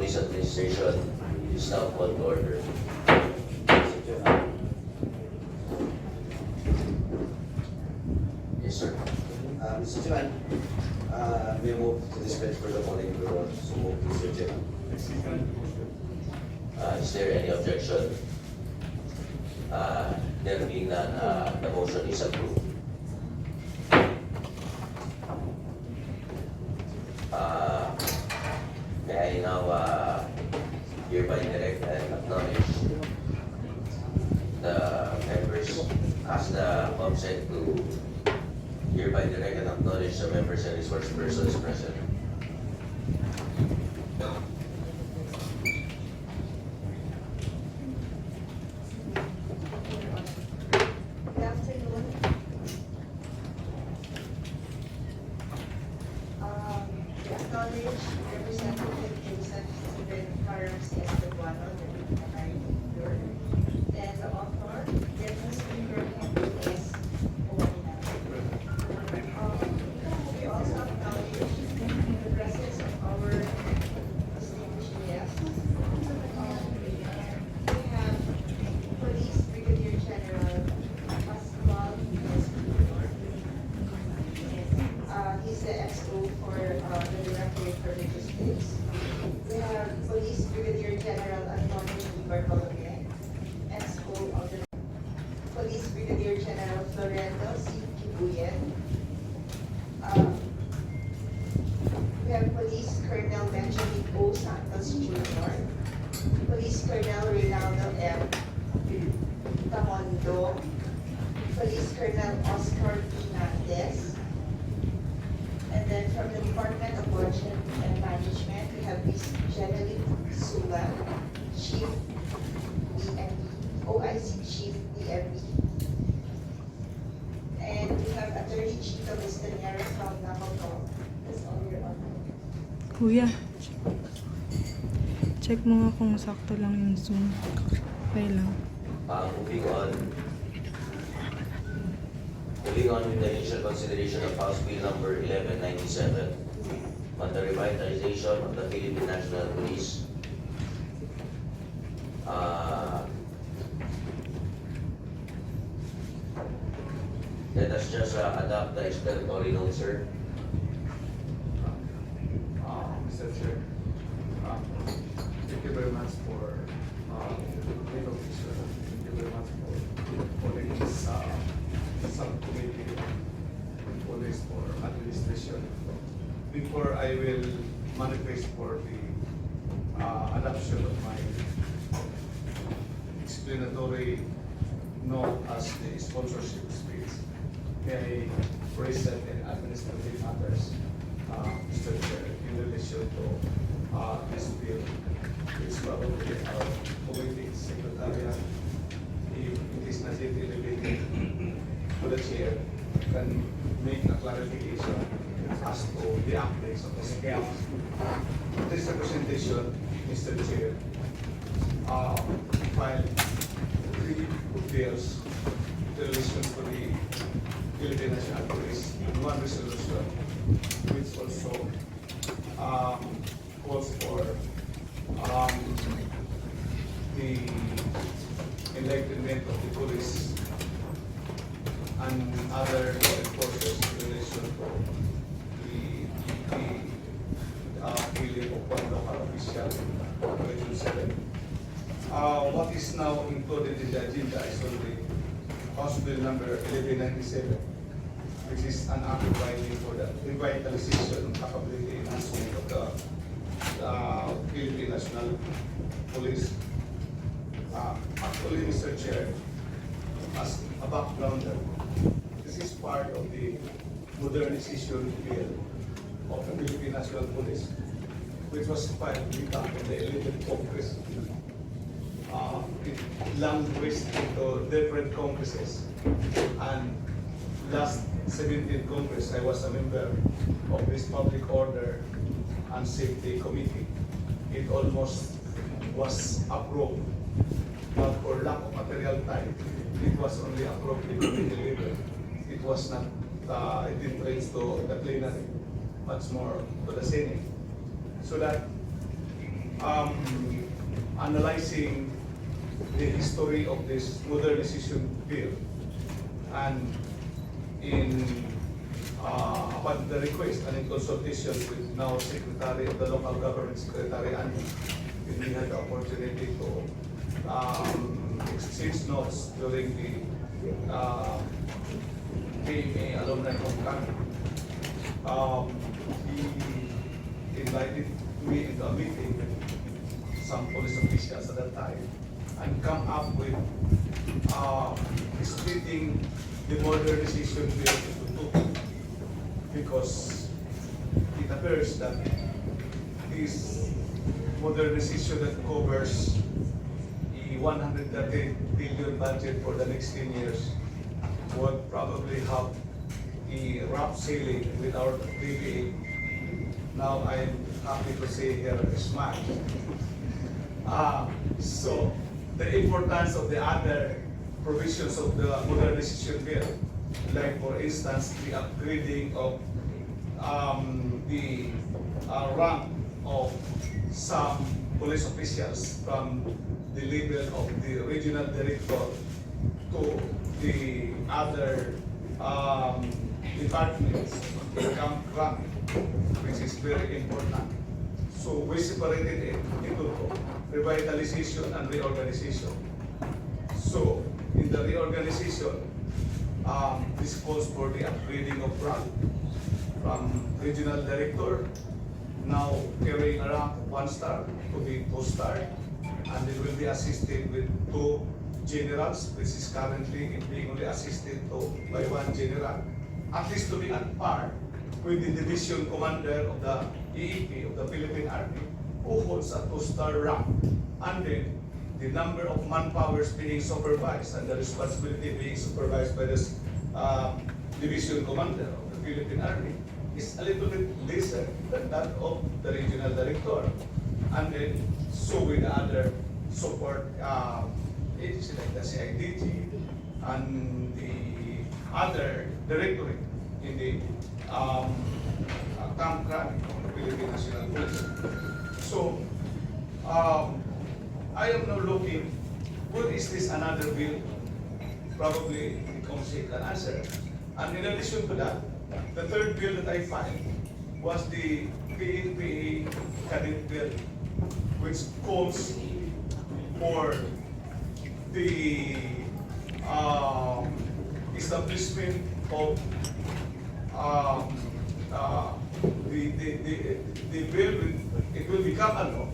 Police Administration is now called to order. Yes, sir. Mr. Chairman, may move to dispense for the following rule. So move, Mr. Chairman. Is there any objection? There being none, the motion is approved. May I now hereby direct and acknowledge the members, ask the COMSEC to hereby direct and acknowledge the members and resource persons present. Good afternoon. We acknowledge Representative Joseph Farms as the one on the Vicar. Then the author, Deputy Speaker Henry S. OAMINAL. We also acknowledge the presence of our distinguished guests. We have Police Brigadier General Pascual Escobar. He's the XO for the Directorate for Logistics. We have Police Brigadier General Antonio Bartolome, XO of the Police Brigadier General Florendo C. Kibuyen. We have Police Colonel Benjamin O. Santos Jr., Police Colonel Reynaldo M. Tamondo, Police Colonel Oscar Fernandez, and then from the Department of Budget and Management, we have Miss Jeneline Sula, Chief DME, OIC Chief DME. And we have Attorney Chico Mistanera from Nakato. That's all your honor. Kuya, check mo nga kung sakto lang yung Zoom. Okay lang. Moving on with the initial consideration of House Bill number 1197 on the revitalization of the Philippine National Police. Let us just adopt the explanatory note, sir. Mr. Chair, thank you very much for the official. Thank you very much for this subcommittee police for administration. Before I will manifest for the adoption of my explanatory note as the sponsorship speech, may I present in administrative matters, Mr. Chair, in relation to this bill, which probably our committee secretariat, if it is not yet elevated to the chair, can make a clarification as to the updates of this bill. This representation, Mr. Chair, filed 3 bills in relation to the Philippine National Police and 1 resolution, which also calls for the enlightenment of the police and other law enforcers in relation to the killing of 1 local official in Region 7. What is now included in the agenda is only House Bill number 1197, which is an act providing for the revitalization and capability enhancement of the Philippine National Police. Actually, Mr. Chair, as a backgrounder, this is part of the modernization bill of the Philippine National Police, which was filed back in the 11th Congress. It languished into different congresses, and last 17th Congress, I was a member of this Public Order and Safety Committee. It almost was approved, but for lack of material time, it was only approved in committee level. It was not, it didn't reach to the plenary, much more to the Senate. So that analyzing the history of this modernization bill, and in upon the request and in consultation with now Secretary of the Local Government Secretary, and we had the opportunity to exchange notes during the KMA alumni homecoming. He invited me into a meeting with some police officials at that time and come up with splitting the modernization bill into two, because it appears that this modernization that covers the 130 billion budget for the next 10 years would probably have a rough ceiling with our PBA. Now I'm happy to say here a smile. So the importance of the other provisions of the modernization bill, like for instance the upgrading of the rank of some police officials from the level of the regional director to the other departments, camp rank, which is very important. So we separated it into revitalization and reorganization. So in the reorganization, this calls for the upgrading of rank from regional director, now carrying a rank of 1 star to be 2 star, and it will be assisted with 2 generals, which is currently being only assisted by 1 general, at least to be at par with the division commander of the EEP of the Philippine Army, who holds a 2-star rank, and then the number of manpowers being supervised and the responsibility being supervised by this division commander of the Philippine Army is a little bit lesser than that of the regional director. And then so with the other support agencies like the CIDG and the other directorate in the camp rank of the Philippine National Police. So I am now looking, what is this another bill? Probably the Comsec can answer. And in addition to that, the third bill that I filed was the PNPA cadet bill, which calls for the establishment of the bill. It will become a law,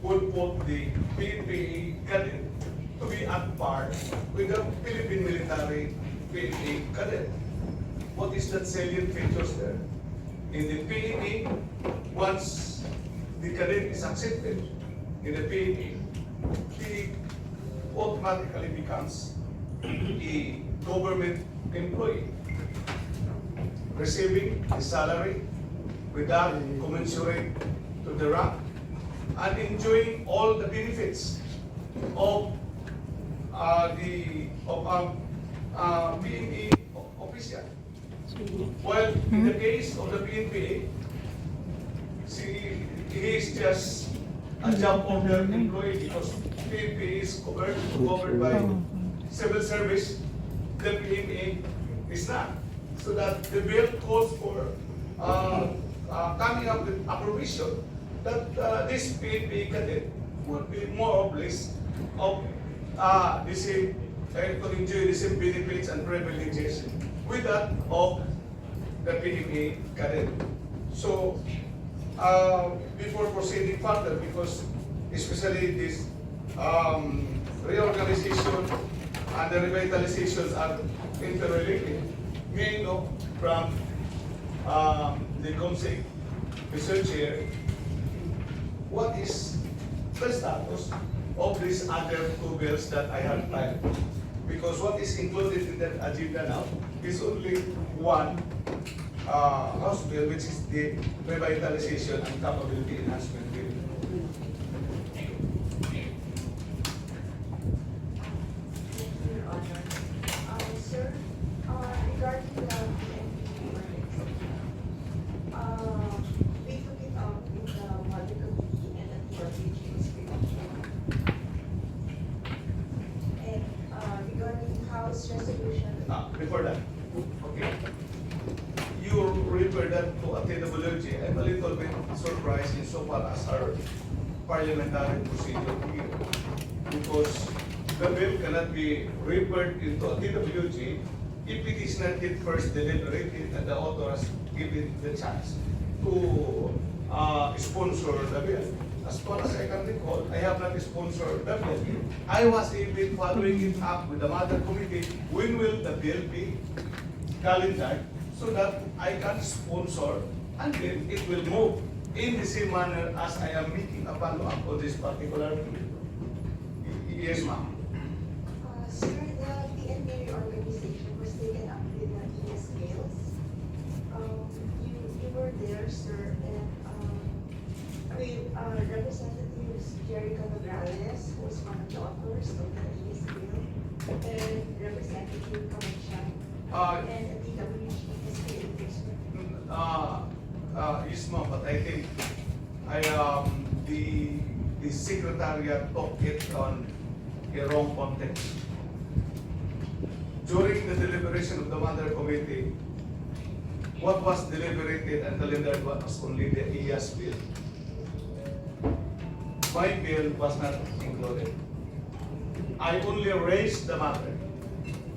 would put the PNPA cadet to be at par with the Philippine military PNPA cadet. What is that salient features there? In the PNP, once the cadet is accepted in the PNP, he automatically becomes a government employee, receiving a salary without commensurate to the rank, and enjoying all the benefits of PNP official. While in the case of the PNPA, he is just a job order employee, because PNPA is covered by civil service, the PNPA is not. So that the bill calls for coming up with a provision that this PNPA cadet would be more or less of the same, to enjoy the same benefits and privileges with that of the PNPA cadet. So before proceeding further, because especially this reorganization and the revitalizations are interrelated, may know from the Comsec research here, what is the status of these other 2 bills that I have filed? Because what is included in that agenda now is only one House bill, which is the Revitalization and Capability Enhancement Bill. Your Honor. Sir, regarding the we took it out in the Model Committee and then for review. People's Resolution. Before that, okay. You refer that to a TWG. I'm a little bit surprised insofar as our parliamentary procedure here. Because the bill cannot be referred into a TWG if it is not yet first deliberated and the author has given the chance to sponsor the bill. As far as I can recall, I have not sponsored the bill. I was even following it up with the mother committee. When will the bill be calendared so that I can sponsor and then it will move in the same manner as I am making a follow-up on this particular bill. Yes, ma'am. Sir, the PNP organization was taken up with the ES Bills. You were there, sir, and with Representatives Jericho Nograles, who was one of the authors of the ES Bill, and Representative Kamanshan, and the DWG SPKR. Yes, ma'am, but I think the secretariat took it on a wrong context. During the deliberation of the mother committee, what was deliberated and calendared was only the EAS bill. My bill was not included. I only raised the matter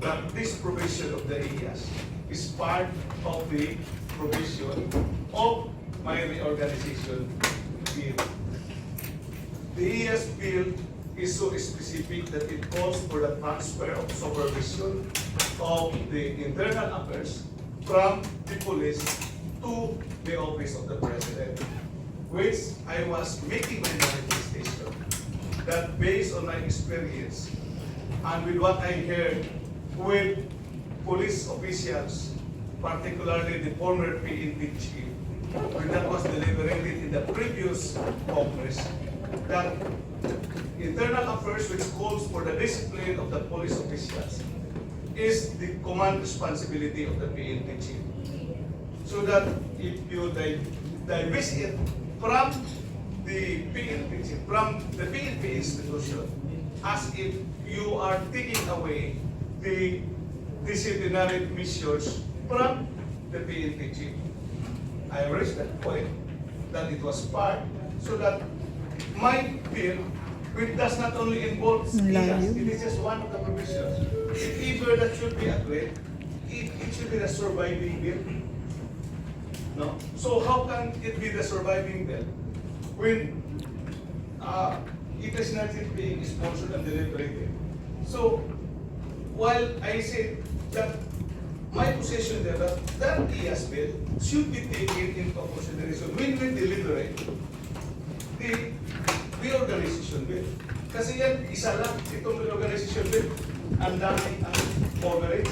that this provision of the EAS is part of the provision of my reorganization bill. The EAS bill is so specific that it calls for the transfer of supervision of the internal affairs from the police to the office of the president, which I was making my manifestation that based on my experience and with what I heard with police officials, particularly the former PNP chief, when that was deliberated in the previous Congress, that internal affairs, which calls for the discipline of the police officials, is the command responsibility of the PNP chief. So that if you divest it from the PNP chief, from the PNP institution, as if you are taking away the disciplinary measures from the PNP chief. I raised that point, that it was part, so that my bill, which does not only involve SPKR, it is just one of the provisions. If ever that should be agreed, it should be the surviving bill. No? So how can it be the surviving bill when it is not yet being sponsored and deliberated? So while I say that my position there, that EAS bill should be taken into consideration when we deliberate the reorganization bill. Kasi yan, isa lang itong reorganization bill. Ang dami ang coverage.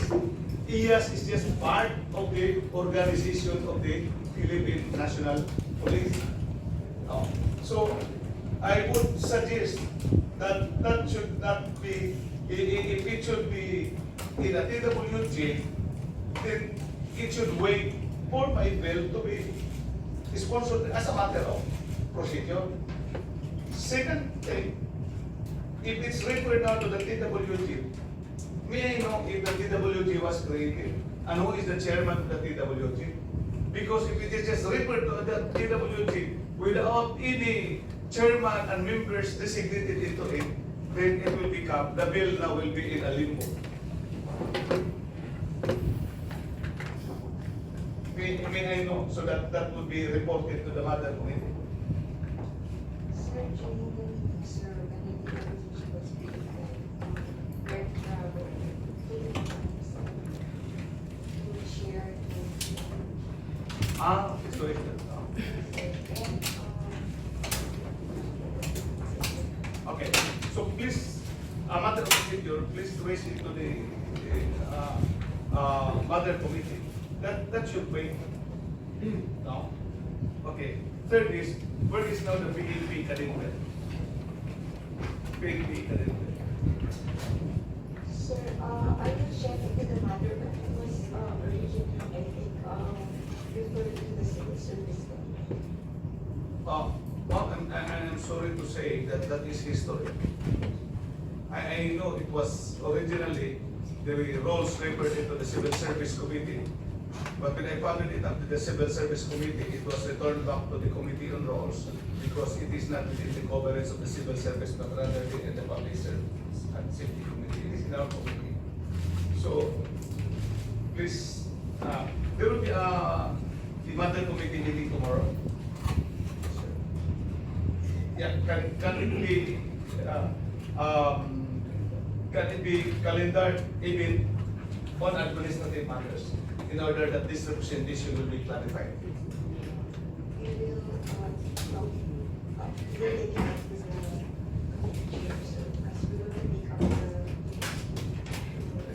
EAS is just part of the organization of the Philippine National Police. So, I would suggest that that should not be, if it should be in a TWG, then it should wait for my bill to be sponsored as a matter of procedure. Second thing, if it's referred now to the TWG, may I know if the TWG was created and who is the chairman of the TWG? Because if it is just referred to the TWG without any chairman and members designated into it, then it will become, the bill now will be in a limbo. May I know, so that that will be reported to the mother committee. Sir, during the meeting, sir, when the DWG was being where to share So it, okay. So please, a matter of procedure, please raise it to the mother committee. That should wait. No? Okay. Third is, where is now the PNP calendar? PNP calendar. Sir, I will check into the matter, but it was originally, I think, referred to the Civil Service Committee. I'm sorry to say that that is history. I know it was originally the roles reverted to the Civil Service Committee. But when I followed it up to the Civil Service Committee, it was returned back to the Committee on Roles because it is not within the coverage of the Civil Service, but rather in the Public Service and Safety Committee. It is in our committee. So, please, there will be the Matter Committee meeting tomorrow. Yeah, can it be calendared even on administrative matters in order that this representation will be clarified? We will, we'll take it up with the chair, so as we will take up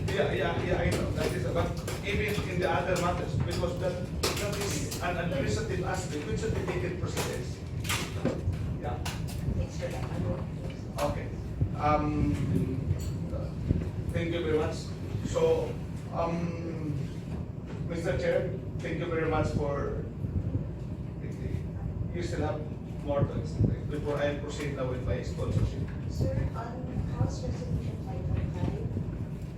the. Yeah, I know, that is, but even in the other matters, because that is an administrative aspect which should be taken precedence. Yeah, Thanks for that. I will- okay. Thank you very much. So, Mr. Chair, thank you very much for, you still have more to explain before I proceed now with my sponsorship. Sir, on House Resolution 515,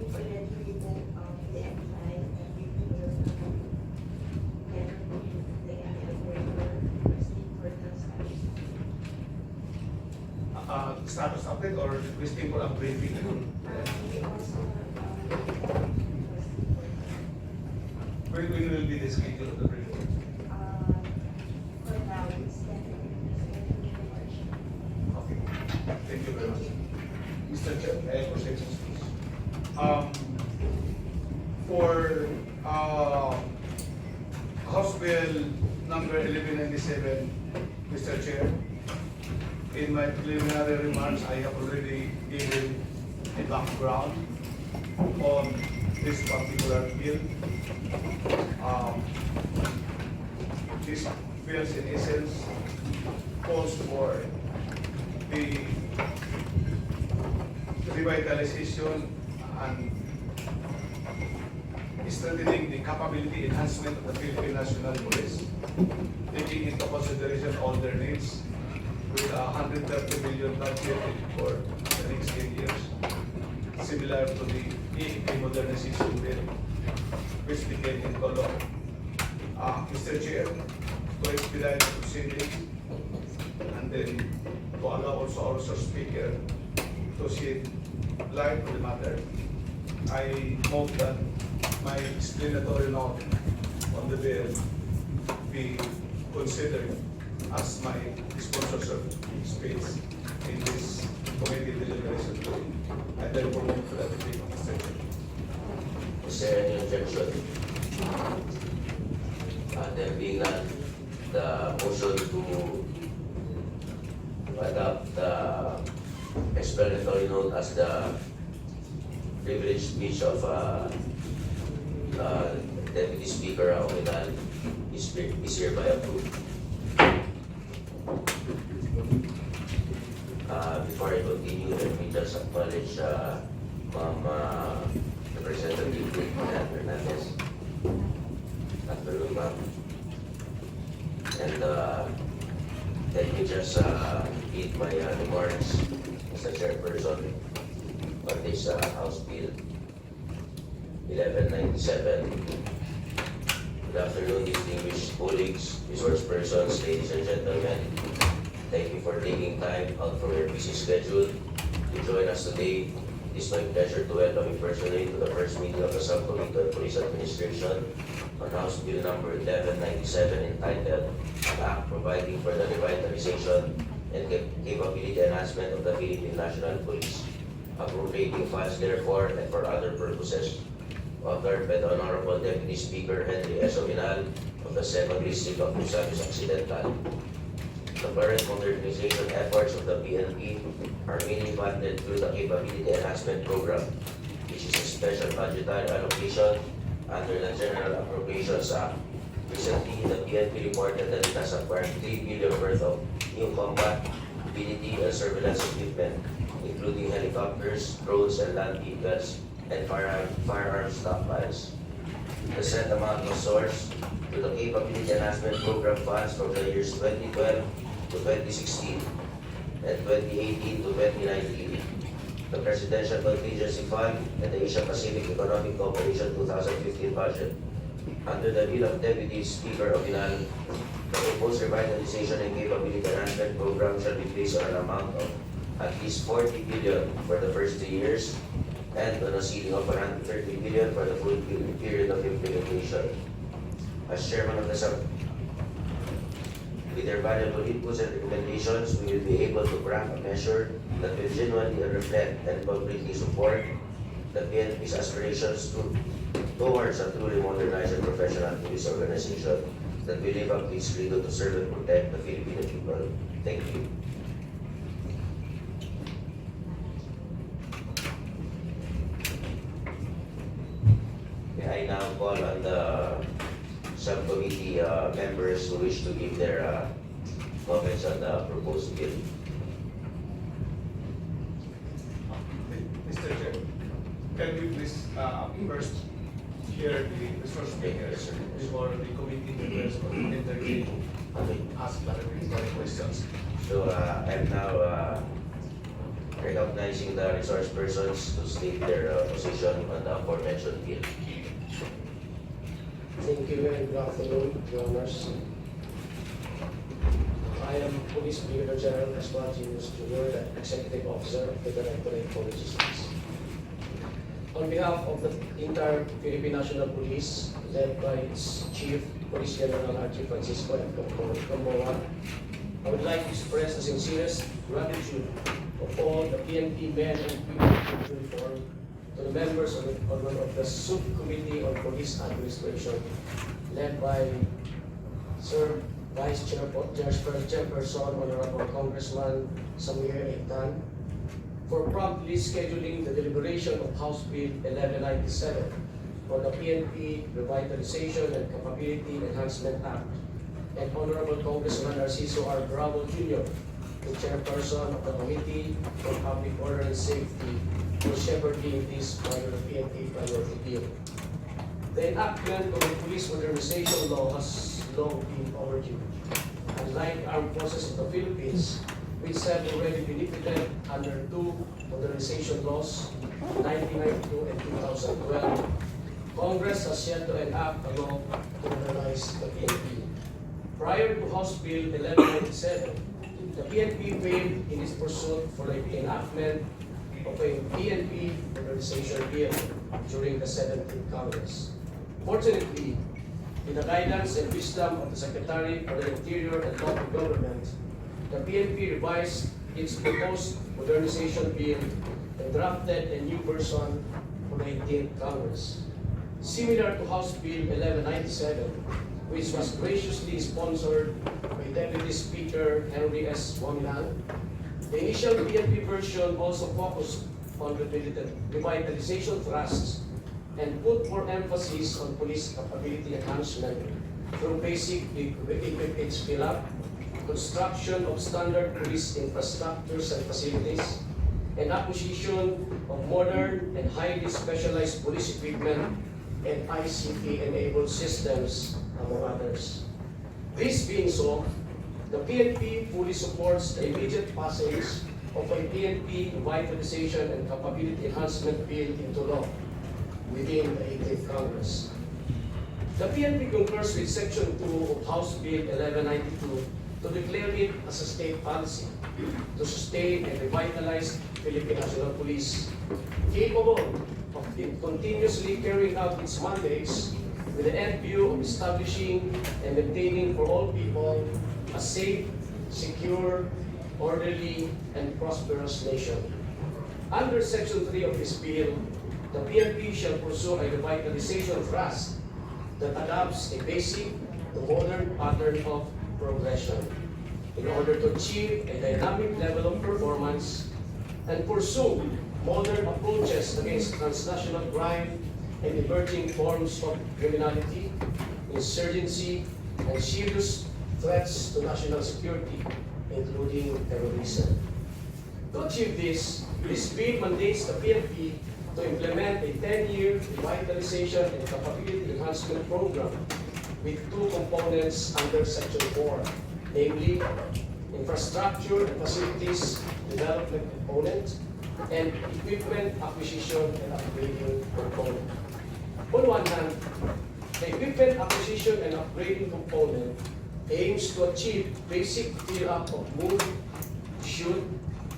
we've already written the M5 and we will get the ML waiver requesting for the status. Status update or requesting for a briefing? We also When will be the schedule of the briefing? for now, it's definitely March. Okay, thank you very much. Mr. Chair, I have questions, please. For House Bill number 1197, Mr. Chair, in my preliminary remarks, I have already given a background on this particular bill. This bill, in essence, calls for the revitalization and strengthening the capability enhancement of the Philippine National Police, taking into consideration all their needs, with 130 million budget for the next 10 years, similar to the EEP modernization bill, which became into law. Mr. Chair, to expedite the proceedings, and then to allow also our speaker to shed light on the matter, I hope that my explanatory note on the bill be considered as my sponsorship speech in this committee deliberation. I therefore move to that debate, Mr. Chair. Is there any objection? There being none, the motion to adopt the explanatory note as the privileged speech of Deputy Speaker OAMINAL is hereby approved. Before I continue, let me just acknowledge Representative Hernandez. Afternoon, ma'am. And let me just read my remarks as a chairperson on this House Bill 1197. Good afternoon, distinguished colleagues, resource persons, ladies and gentlemen. Thank you for taking time out from your busy schedule to join us today. It is my pleasure to welcome you personally to the first meeting of the Subcommittee on Police Administration on House Bill number 1197 entitled An Act Providing for the Revitalization and Capability Enhancement of the Philippine National Police, appropriating funds therefore and for other purposes, authored by the Honorable Deputy Speaker Henry S. Ominal of the 2nd District of Misamis Occidental. The current modernization efforts of the PNP are mainly funded through the Capability Enhancement Program, which is a special budgetary allocation under the General Appropriations Act. Recently, the PNP reported that it has acquired 3 billion worth of new combat, ability, and surveillance equipment, including helicopters, drones, and land vehicles, and firearms stockpiles. The said amount was sourced to the Capability Enhancement Program funds from the years 2012 to 2016 and 2018 to 2019. the Presidential Contingency Fund, and the Asia Pacific Economic Cooperation 2015 budget. Under the Bill of Deputy Speaker OAMINAL, the proposed revitalization and capability enhancement program shall be placed on an amount of at least 40 billion for the first 3 years and on a ceiling of 130 billion for the full period of implementation. As chairman of the sub, with their valuable inputs and recommendations, we will be able to craft a measure that will genuinely reflect and publicly support the PNP's aspirations towards a truly modernized and professional police organization that will live up to its credo to serve and protect the Filipino people. Thank you. I now call on the subcommittee members who wish to give their comments on the proposed bill. Mr. Chair, can we please first hear the resource speakers before the committee members will intervene and ask clarificatory questions? So I'm now recognizing the resource persons to state their position on the aforementioned bill. Thank you and good afternoon, Your Honors. I am Police Brigadier General Espa Genius Jr., the Executive Officer of the Directorate for Logistics. On behalf of the entire Philippine National Police, led by its Chief Police General Archie Francisco F. Gamboa, I would like to express the sincerest gratitude of all the PNP men and women of uniform to the members of the Subcommittee on Police Administration, led by Sir Vice Chairperson, Honorable Congressman Samuel Ektan, for promptly scheduling the deliberation of House Bill 1197 for the PNP Revitalization and Capability Enhancement Act, and Honorable Congressman Narciso R. Bravo Jr., the Chairperson of the Committee on Public Order and Safety, for shepherding this part of the PNP priority bill. The enactment of the police modernization law has long been overdue. Unlike armed forces of the Philippines, which have already benefited under two modernization laws, 1992 and 2012, Congress has yet to enact a law to modernize the PNP. Prior to House Bill 1197, the PNP failed in its pursuit for the enactment of a PNP modernization bill during the 17th Congress. Fortunately, with the guidance and wisdom of the Secretary for the Interior and Local Government, the PNP revised its proposed modernization bill and drafted a new version for the 18th Congress. Similar to House Bill 1197, which was graciously sponsored by Deputy Speaker Henry S. OAMINAL, the initial PNP version also focused on revitalization thrusts and put more emphasis on police capability enhancement through basic equipment fill-up, construction of standard police infrastructures and facilities, and acquisition of modern and highly specialized police equipment and ICT-enabled systems, among others. This being so, the PNP fully supports the immediate passage of a PNP Revitalization and Capability Enhancement Bill into law within the 18th Congress. The PNP concurs with Section 2 of House Bill 1192 to declare it as a state policy to sustain and revitalize Philippine National Police, capable of continuously carrying out its mandates with the end view of establishing and maintaining for all people a safe, secure, orderly, and prosperous nation. Under Section 3 of this bill, the PNP shall pursue a revitalization thrust that adopts a basic to modern pattern of progression in order to achieve a dynamic level of performance and pursue modern approaches against transnational crime and emerging forms of criminality, insurgency, and serious threats to national security, including terrorism. To achieve this bill mandates the PNP to implement a 10-year revitalization and capability enhancement program with two components under Section 4, namely infrastructure and facilities development component and equipment acquisition and upgrading component. On one hand, the equipment acquisition and upgrading component aims to achieve basic fill-up of move, shoot,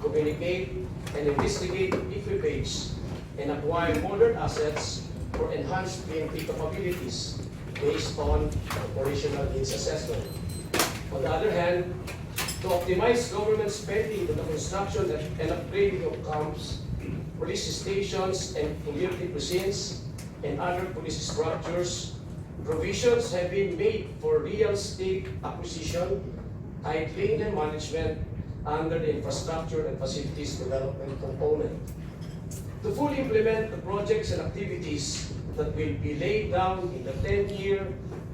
communicate, and investigate equipage and acquire modern assets for enhanced PNP capabilities based on operational needs assessment. On the other hand, to optimize government spending on the construction and upgrading of camps, police stations, and community precincts, and other police structures, provisions have been made for real estate acquisition, titling, and management under the infrastructure and facilities development component. To fully implement the projects and activities that will be laid down in the 10-year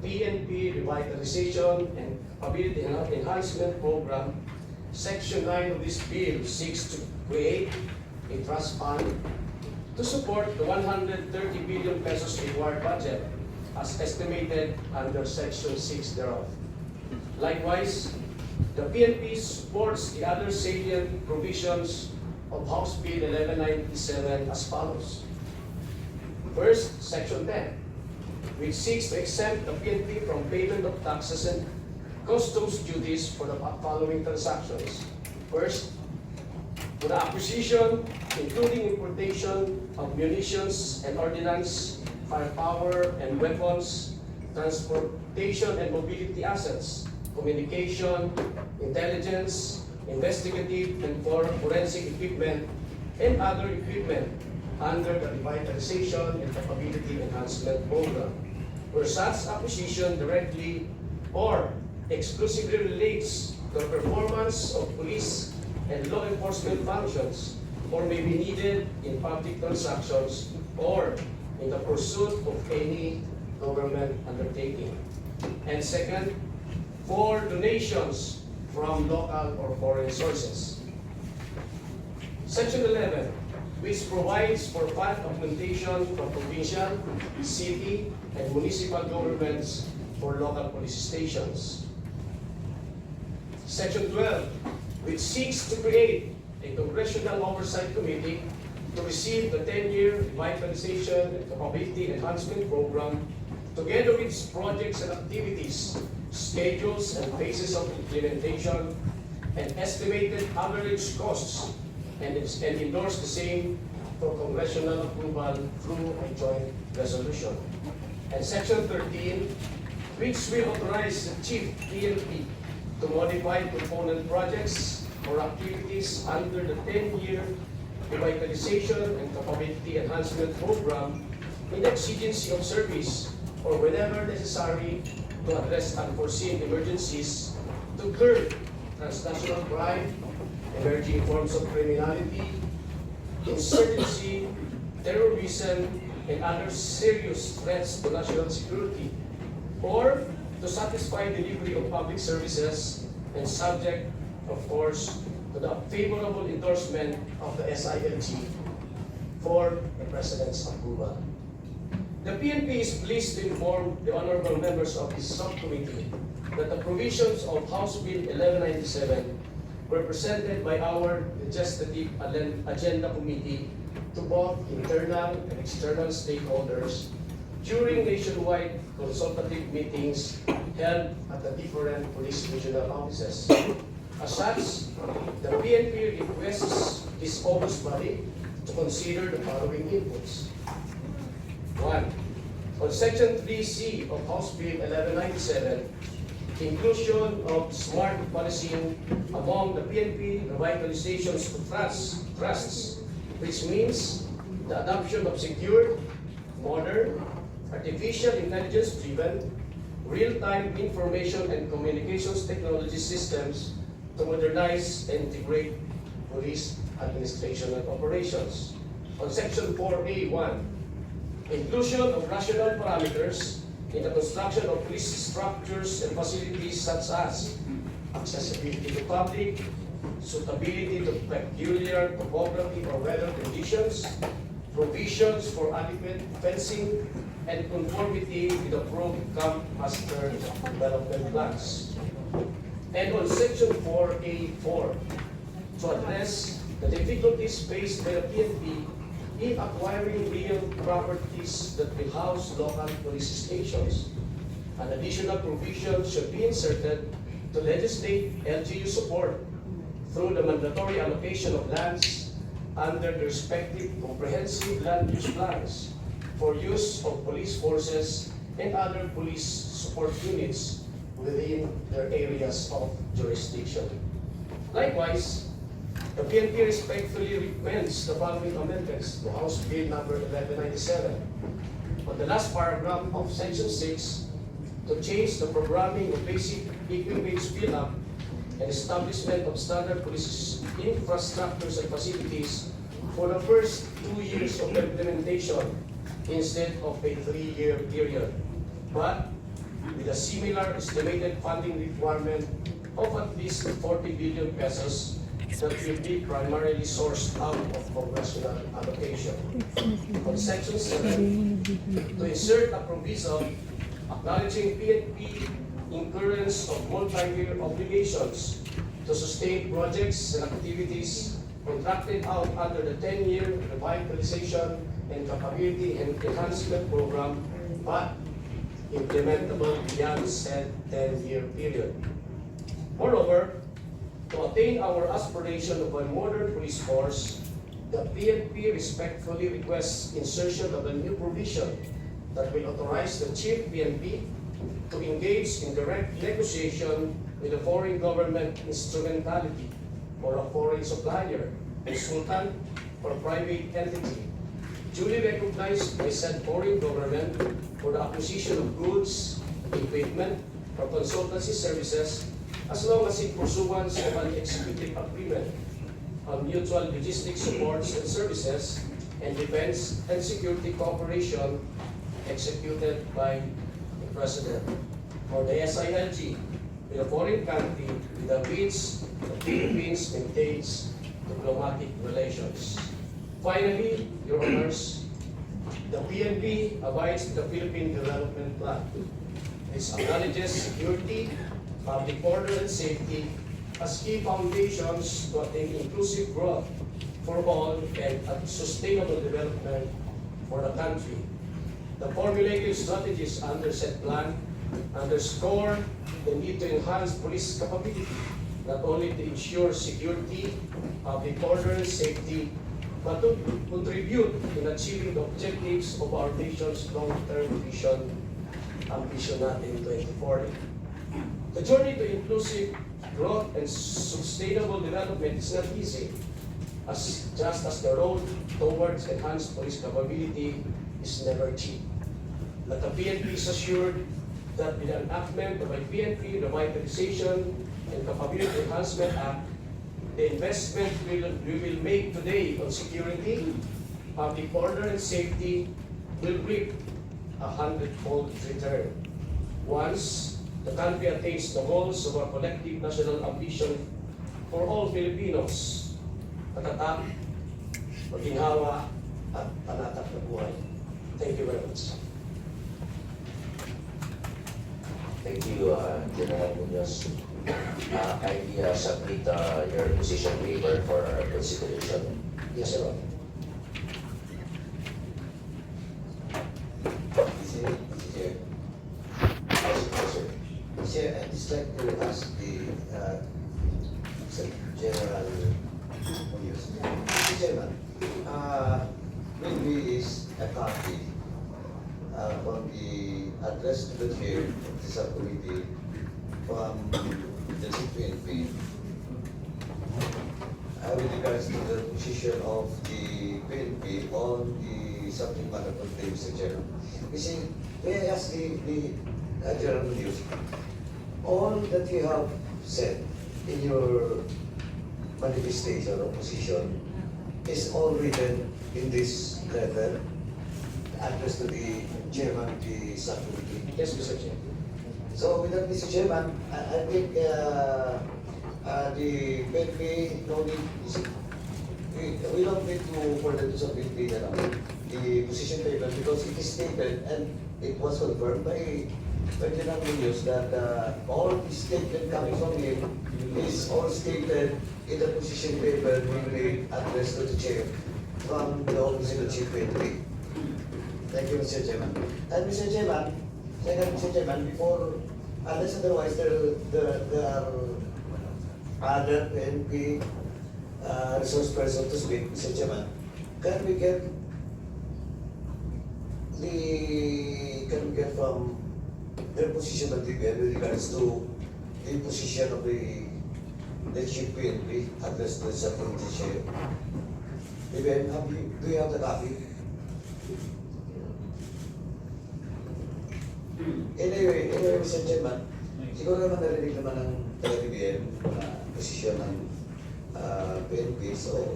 PNP Revitalization and Capability Enhancement Program, Section 9 of this bill seeks to create a trust fund to support the 130 billion pesos required budget as estimated under Section 6 thereof. Likewise, the PNP supports the other salient provisions of House Bill 1197 as follows. First, Section 10, which seeks to exempt the PNP from payment of taxes and customs duties for the following transactions. First, for the acquisition, including importation of munitions and ordnance, firepower and weapons, transportation and mobility assets, communication, intelligence, investigative and forensic equipment, and other equipment under the Revitalization and Capability Enhancement Program, where such acquisition directly or exclusively relates to the performance of police and law enforcement functions, or may be needed in public transactions or in the pursuit of any government undertaking. And second, for donations from local or foreign sources. Section 11, which provides for fund augmentation from provincial, city, and municipal governments for local police stations. Section 12, which seeks to create a congressional oversight committee to receive the 10-year Revitalization and Capability Enhancement Program, together with its projects and activities, schedules and phases of implementation, and estimated average costs, and endorse the same for congressional approval through a joint resolution. And Section 13, which will authorize the Chief PNP to modify component projects or activities under the 10-year Revitalization and Capability Enhancement Program in the exigency of service or whenever necessary to address unforeseen emergencies, to curb transnational crime, emerging forms of criminality, insurgency, terrorism, and other serious threats to national security, or to satisfy delivery of public services and subject, of course, to the favorable endorsement of the SILG for the President's approval. The PNP is pleased to inform the honorable members of this subcommittee that the provisions of House Bill 1197 were presented by our Legislative Agenda Committee to both internal and external stakeholders during nationwide consultative meetings held at the different police regional offices. As such, the PNP requests this august body to consider the following inputs. 1. On Section 3C of House Bill 1197, inclusion of smart policing among the PNP revitalizations to trusts, which means the adoption of secure, modern, artificial intelligence-driven, real-time information and communications technology systems to modernize and integrate police administration and operations. On Section 4A1, inclusion of rational parameters in the construction of police structures and facilities such as accessibility to public, suitability to peculiar topography or weather conditions, provisions for adequate fencing, and conformity with approved camp master development plans. And on Section 4A4, to address the the difficulties faced by the PNP in acquiring real properties that will house local police stations. An additional provision should be inserted to legislate LGU support through the mandatory allocation of lands under the respective comprehensive land use plans for use of police forces and other police support units within their areas of jurisdiction. Likewise, the PNP respectfully recommends the following amendments to House Bill number 1197 on the last paragraph of Section 6 to change the programming of basic equipment build-up and establishment of standard police infrastructures and facilities for the first 2 years of implementation instead of a 3-year period, but with a similar estimated funding requirement of at least 40 billion pesos that will be primarily sourced out of congressional allocation. On Section 7, to insert a provision acknowledging PNP incurrence of multi-year obligations to sustain projects and activities contracted out under the 10-year revitalization and capability enhancement program, but implementable beyond said 10-year period. Moreover, to attain our aspiration of a modern police force, the PNP respectfully requests insertion of a new provision that will authorize the Chief PNP to engage in direct negotiation with a foreign government instrumentality or a foreign supplier, consultant, or private entity duly recognized by said foreign government for the acquisition of goods, equipment, or consultancy services as long as in pursuance of an executive agreement on mutual logistics supports and services and defense and security cooperation executed by the President or the SILG with a foreign country with which the Philippines maintains diplomatic relations. Finally, Your Honors, the PNP abides with the Philippine Development Plan. This acknowledges security, public order, and safety as key foundations to attain inclusive growth for all and sustainable development for the country. The formulated strategies under said plan underscore the need to enhance police capability, not only to ensure security, public order, and safety, but to contribute in achieving the objectives of our nation's long-term vision, ambition natin 2040. The journey to inclusive growth and sustainable development is not easy, just as the road towards enhanced police capability is never cheap. But the PNP is assured that with the enactment of a PNP Revitalization and Capability Enhancement Act, the investment we will make today on security, public order, and safety will reap a 100-fold return once the country attains the goals of our collective national ambition for all Filipinos, katatak, maginhawa, at panatag na buhay. Thank you very much. Thank you, General Munoz. Kindly submit your position paper for consideration. Yes, Your Honor. Chair, I'd just like to ask the General Munoz. Mr. Chairman, when we is a copy on the address to the chair of the subcommittee from the PNP with regards to the position of the PNP on the subject matter of the Mr. Chairman. You see, may I ask the General Munoz, all that you have said in your manifestation or position is all written in this letter addressed to the chairman of the subcommittee. Yes, Mr. Chair. So with that, Mr. Chairman, I think the PNP no need, we don't need to further to submit the position paper because it is stated and it was confirmed by pwede namin use that all the statement coming from him is all stated in the position paper being addressed to the chair from the office of the chief PNP. Thank you, Mr. Chairman. And Mr. Chairman, second, Mr. Chairman, before, unless otherwise there are other PNP resource person to speak, Mr. Chairman, can we get from their position of DBM with regards to the position of the chief PNP addressed to the subcommittee chair? DBM, do you have the copy? Anyway, Mr. Chairman, siguro naman narinig naman ng taga-DBM na posisyon ng PNP. So,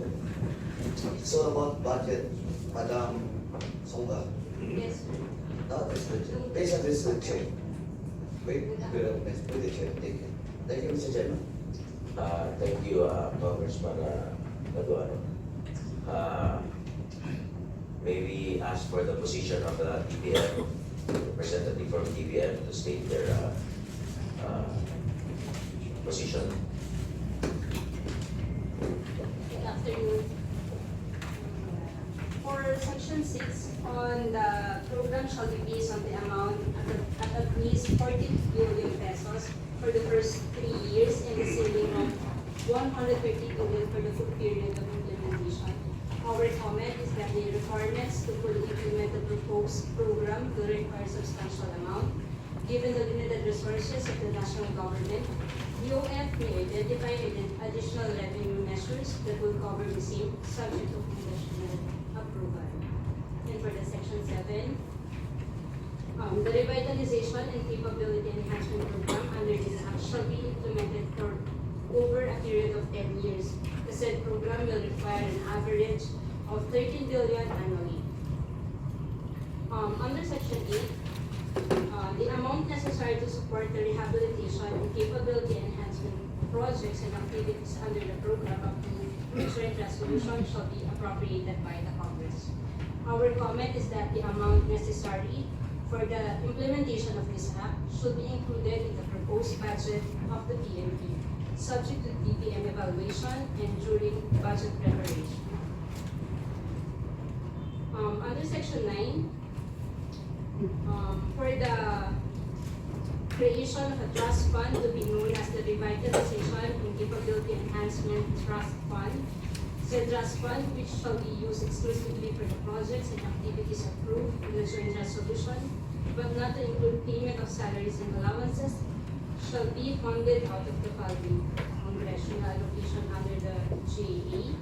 it's all about budget, Madam Songga. Yes, sir. No, please address the chair. Wait, be recognized by the chair. Thank you. Thank you, Mr. Chairman. Thank you, Congressman Laguano. May we ask for the position of the DBM, representative from DBM to state their position. Good afternoon. For section 6, on the program shall be based on the amount at least 40 billion pesos for the first 3 years and the ceiling of 150 billion for the full period of implementation. Our comment is that the requirements to fully implement the proposed program will require substantial amount. Given the limited resources of the national government, the OF may identify additional revenue measures that will cover the same, subject to congressional approval. And for the section 7, the revitalization and capability enhancement program under this act shall be implemented for over a period of 10 years. The said program will require an average of 13 billion annually. Under section 8, the amount necessary to support the rehabilitation and capability enhancement projects and activities under the program up to joint resolution shall be appropriated by the Congress. Our comment is that the amount necessary for the implementation of this act should be included in the proposed budget of the PNP, subject to DPM evaluation and during budget preparation. Under section 9, for the creation of a trust fund to be known as the Revitalization and Capability Enhancement Trust Fund. Said trust fund, which shall be used exclusively for the projects and activities approved in the joint resolution, but not to include payment of salaries and allowances, shall be funded out of the following congressional allocation under the GA.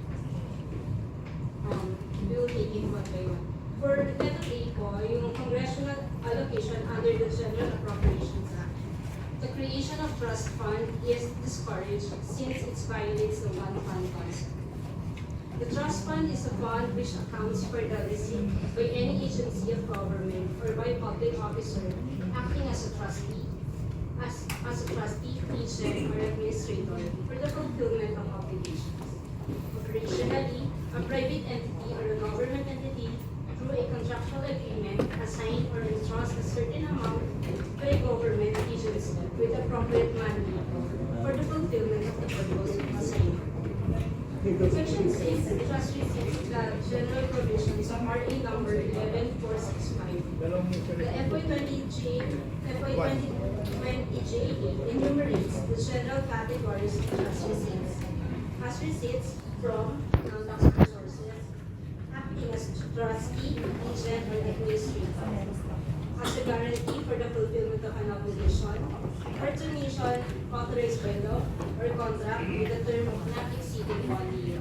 We will take it one by one. For letter A po, yung congressional allocation under the General Appropriations Act, the creation of trust fund is discouraged since it violates the one fund concept. The trust fund is a fund which accounts for the receipt by any agency of government or by public officer acting as a trustee, agent, or administrator for the fulfillment of obligations. Operationally, a private entity or a government entity through a contractual agreement assign or entrust a certain amount to a government agency with appropriate money for the fulfillment of the purpose assigned. Section 6, the trust receipts the general provisions of RA number 11465. The FY20JA enumerates the general categories of trust receipts as receipts from non-taxable sources, acting as trustee, agent, or administrator, as a guarantee for the fulfillment of an obligation, or termination authorized by law, or contract with a term of not exceeding 1 year.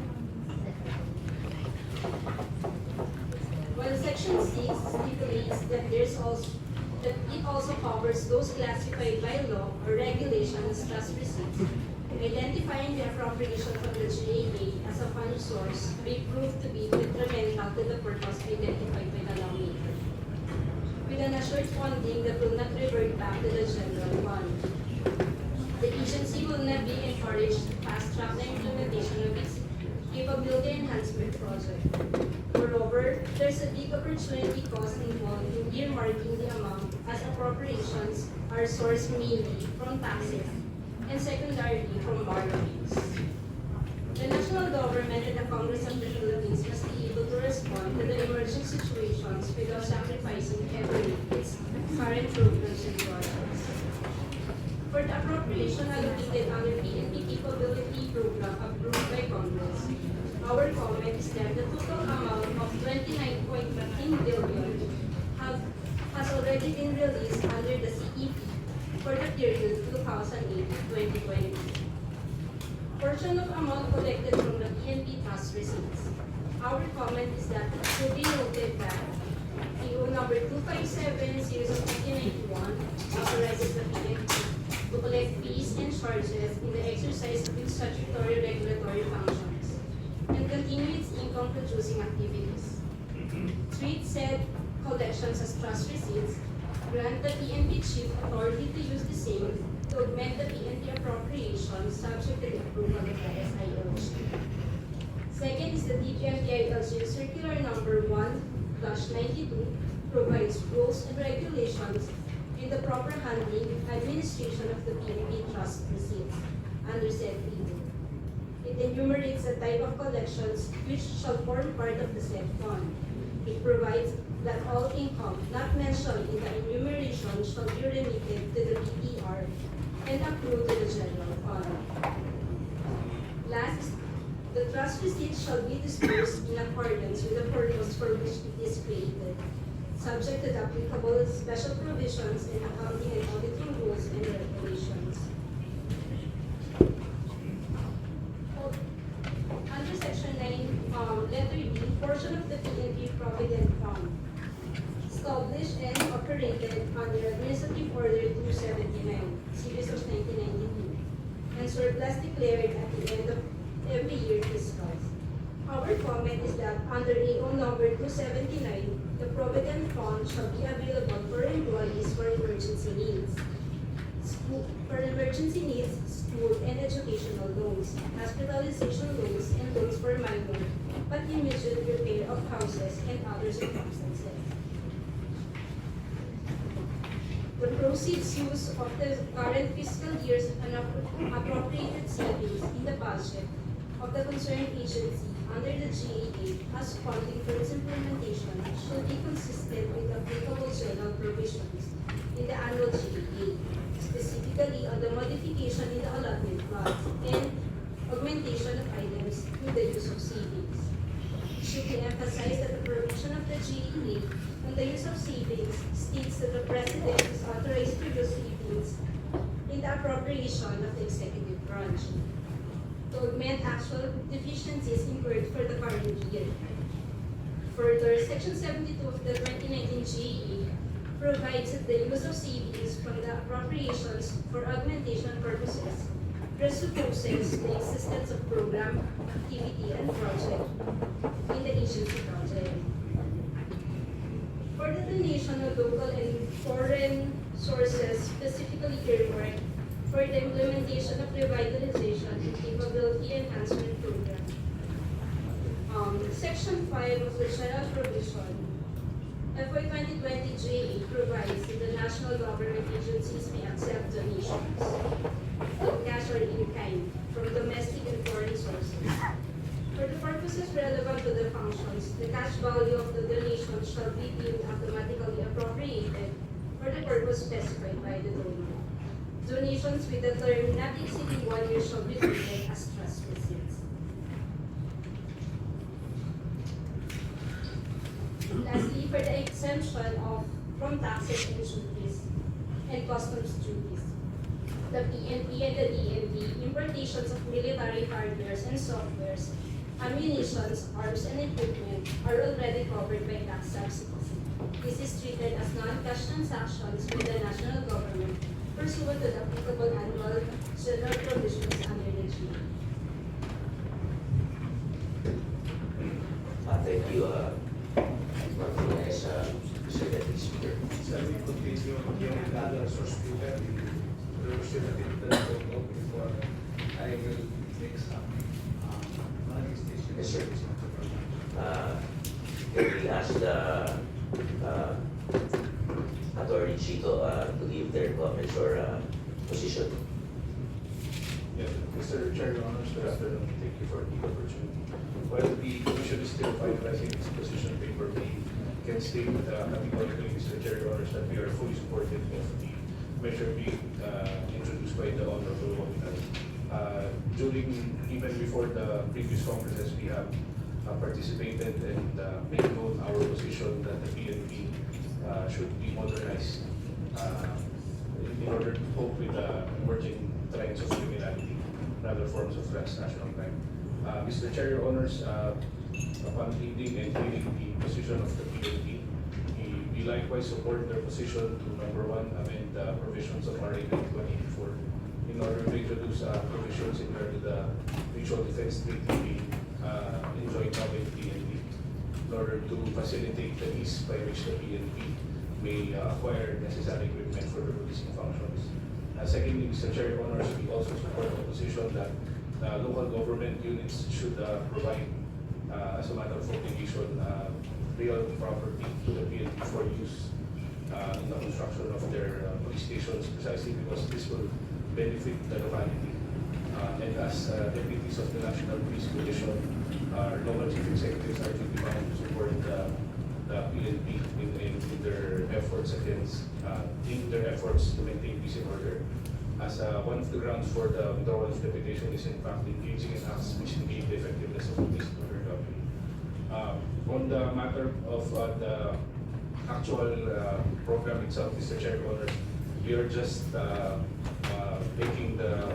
While Section 6 stipulates that it also covers those classified by law or regulation as trust receipts, identifying the appropriation from the GAA as a fund source may prove to be detrimental to the purpose identified by the lawmaker, with an assured funding that will not revert back to the general fund. The agency will not be encouraged to fast-track the implementation of its capability enhancement project. Moreover, there's a big opportunity cost involved in earmarking the amount, as appropriations are sourced mainly from taxes and secondarily from borrowings. The national government and the Congress of the Philippines must be able to respond to the emerging situations without sacrificing heavily its current programs and projects. For the appropriation allocated under PNP Capability Program approved by Congress, our comment is that the total amount of 29.15 billion has already been released under the CEP for the period 2008-2022. Portion of amount collected from the PNP tax receipts. Our comment is that it should be noted that PO number 257 series of 1991 authorizes the PNP to collect fees and charges in the exercise of its statutory regulatory functions and continue its income-producing activities. Treat said collections as trust receipts, grant the PNP chief authority to use the same to augment the PNP appropriation subject to the approval of the SILG. Second is the DPNP-ILG Circular Number 1/92 provides rules and regulations in the proper handling and administration of the PNP trust receipts under said PO. It enumerates the type of collections which shall form part of the said fund. It provides that all income not mentioned in the enumeration shall be remitted to the BPR and accrue to the general fund. Last, the trust receipt shall be disbursed in accordance with the purpose for which it is created, subject to the applicable special provisions in accounting and auditing rules and regulations. Under Section 9, letter D, portion of the PNP Provident Fund, established and operated under Administrative Order 279, Series of 1992, and surplus declared at the end of every year fiscals. Our comment is that under AO number 279, the Provident Fund shall be available for employees for emergency needs, school and educational loans, hospitalization loans, and loans for minor but immediate repair of houses and other circumstances. The proceeds used of the current fiscal year's appropriated savings in the budget of the concerned agency under the GAA as funding for its implementation should be consistent with applicable general provisions in the annual GAA, specifically on the modification in the allotment plots and augmentation of items through the use of savings. It should be emphasized that the provision of the GAA on the use of savings states that the President is authorized to use savings in the appropriation of the executive branch to augment actual deficiencies incurred for the current year. Further, Section 72 of the 2019 GAA provides that the use of savings from the appropriations for augmentation purposes presupposes the existence of program, activity, and project in the agency project. For the donation of local and foreign sources specifically earmarked for the implementation of revitalization and capability enhancement program. Section 5 of the General Provision, FY 2020 GAA provides that the national government agencies may accept donations in cash or in kind from domestic and foreign sources. For the purposes relevant to the functions, the cash value of the donation shall be deemed automatically appropriated for the purpose specified by the donor. Donations with a term not exceeding 1 year shall be treated as trust receipts. Lastly, for the exemption from taxes and duties and customs duties, the PNP and the DNP importations of military hardware and softwares, ammunitions, arms, and equipment are already covered by tax subsidies. This is treated as non-cash transactions with the national government pursuant to the applicable annual general provisions under the GAA. Thank you, Martinez, Mr. Deputy Speaker. Shall we continue yung other source speaker? The representative that will go before I will make some manifestation. Yes, sir. Can we ask the Attorney Chito to give their comments or position? Yes, Mr. Chair, Your Honors, good afternoon. Thank you for the opportunity. While the Commission is still finalizing its position paper, we can state categorically, Mr. Chair, Your Honors, that we are fully supportive of the measure being introduced by the Honorable OAMINAL. Even before the previous Congresses, we have participated and made known our position that the PNP should be modernized in order to cope with the emerging trends of criminality and other forms of transnational crime. Mr. Chair, Your Honors, upon reading and hearing the position of the PNP, we likewise support their position to number one, amend the provisions of RA 9184 in order to introduce provisions in regard to the mutual defense treaty being enjoyed now by the PNP in order to facilitate the ease by which the PNP may acquire necessary equipment for the policing functions. Secondly, Mr. Chair, Your Honors, we also support the position that local government units should provide, as a matter of obligation, real property to the PNP for use in the construction of their police stations, precisely because this will benefit the locality. And as deputies of the National Police Commission, our local chief executives are duty bound to support the PNP in their efforts to maintain peace and order. As one of the grounds for the withdrawal of deputation is in fact engaging in acts which negate the effectiveness of police and order government. On the matter of the actual program itself, Mr. Chair, Your Honors, we are just making the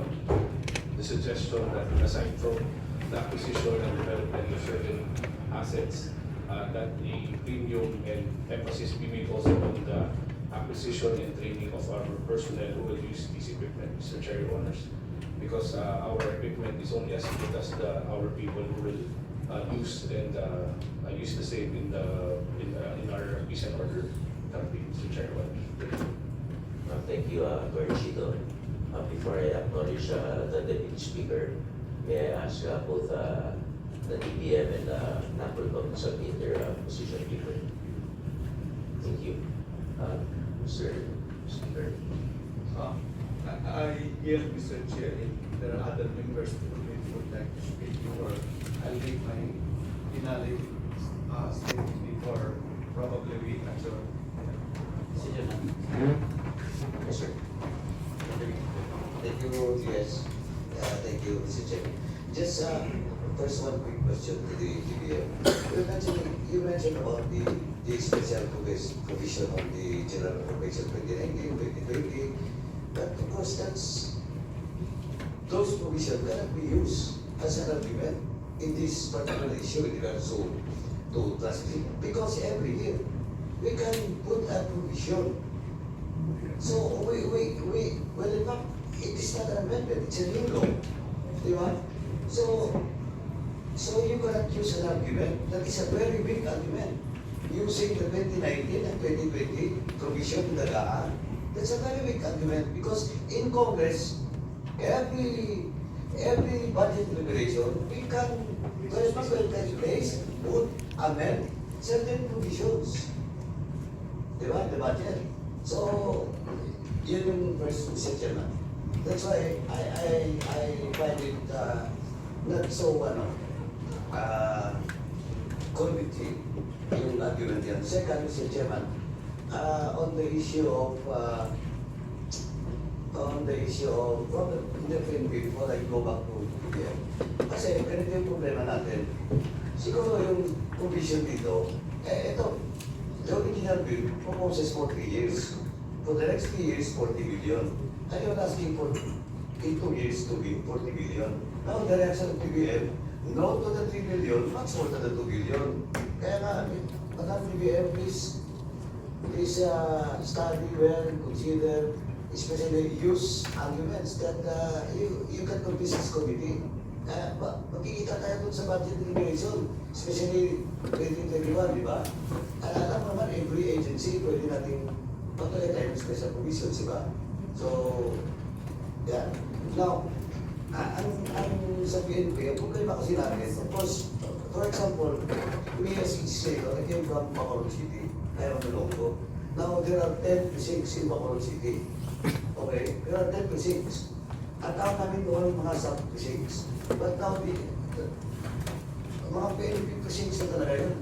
suggestion that aside from the acquisition and development of certain assets, that a premium and emphasis be made also on the acquisition and training of our personnel who will use these equipment, Mr. Chair, Your Honors, because our equipment is only as good as our people who will use and use the same in our peace and order country, Mr. Chair, Your Honors. Thank you, Attorney Chito. Before I acknowledge the Deputy Speaker, may I ask both the DPM and NAPOL to submit their position paper? Thank you. Mr. Speaker. I yield, Mr. Chair, if there are other members who would like to speak before, I'll make my finale statement before probably we adjourn. Yes, sir. Thank you, yes. Thank you, Mr. Chairman. Just first one quick question to the DBM. You mentioned about the special provision on the General Appropriation 2019-2020, but of course those provisions cannot be used as an argument in this particular issue with regards to trustee, because every year we can put a provision. So well in fact, it is not an amendment, it's a new law. Di ba? So you cannot use an argument that is a very big argument. Using the 2019 and 2020 provision in the GAA, that's a very big argument because in Congress, every budget deliberation, we can place, would amend certain provisions. Di ba? The budget. So, yun yung first, Mr. Chairman. That's why I find it not so convincing yung argument yan. Second, Mr. Chairman, on the issue of before I go back to PBM. Kasi ganito yung problema natin. Siguro yung provision dito, ito, the original bill proposes for 3 years. For the next 3 years, 40 billion. And you're asking for in 2 years to be 40 billion. Now the reaction of PBM, no to the 3 billion, much more to the 2 billion. Kaya nga, Madam PBM, please study well, consider, especially use arguments that you can convince this committee. Magkikita tayo dun sa budget deliberation, especially 2021, di ba? Alam mo naman, every agency, pwede natin pagkakita tayo ng special provisions, di ba? So, yeah. Now, ang sa PNP, ang problema kasi natin, of course, for example, me as a legislator, I came from Bacolod City. I am Ilonggo. Now, there are 10 precincts in Bacolod City. Okay? There are 10 precincts. At tawag namin doon mga sub-precincts. But now, mga PNP precincts na talaga yun.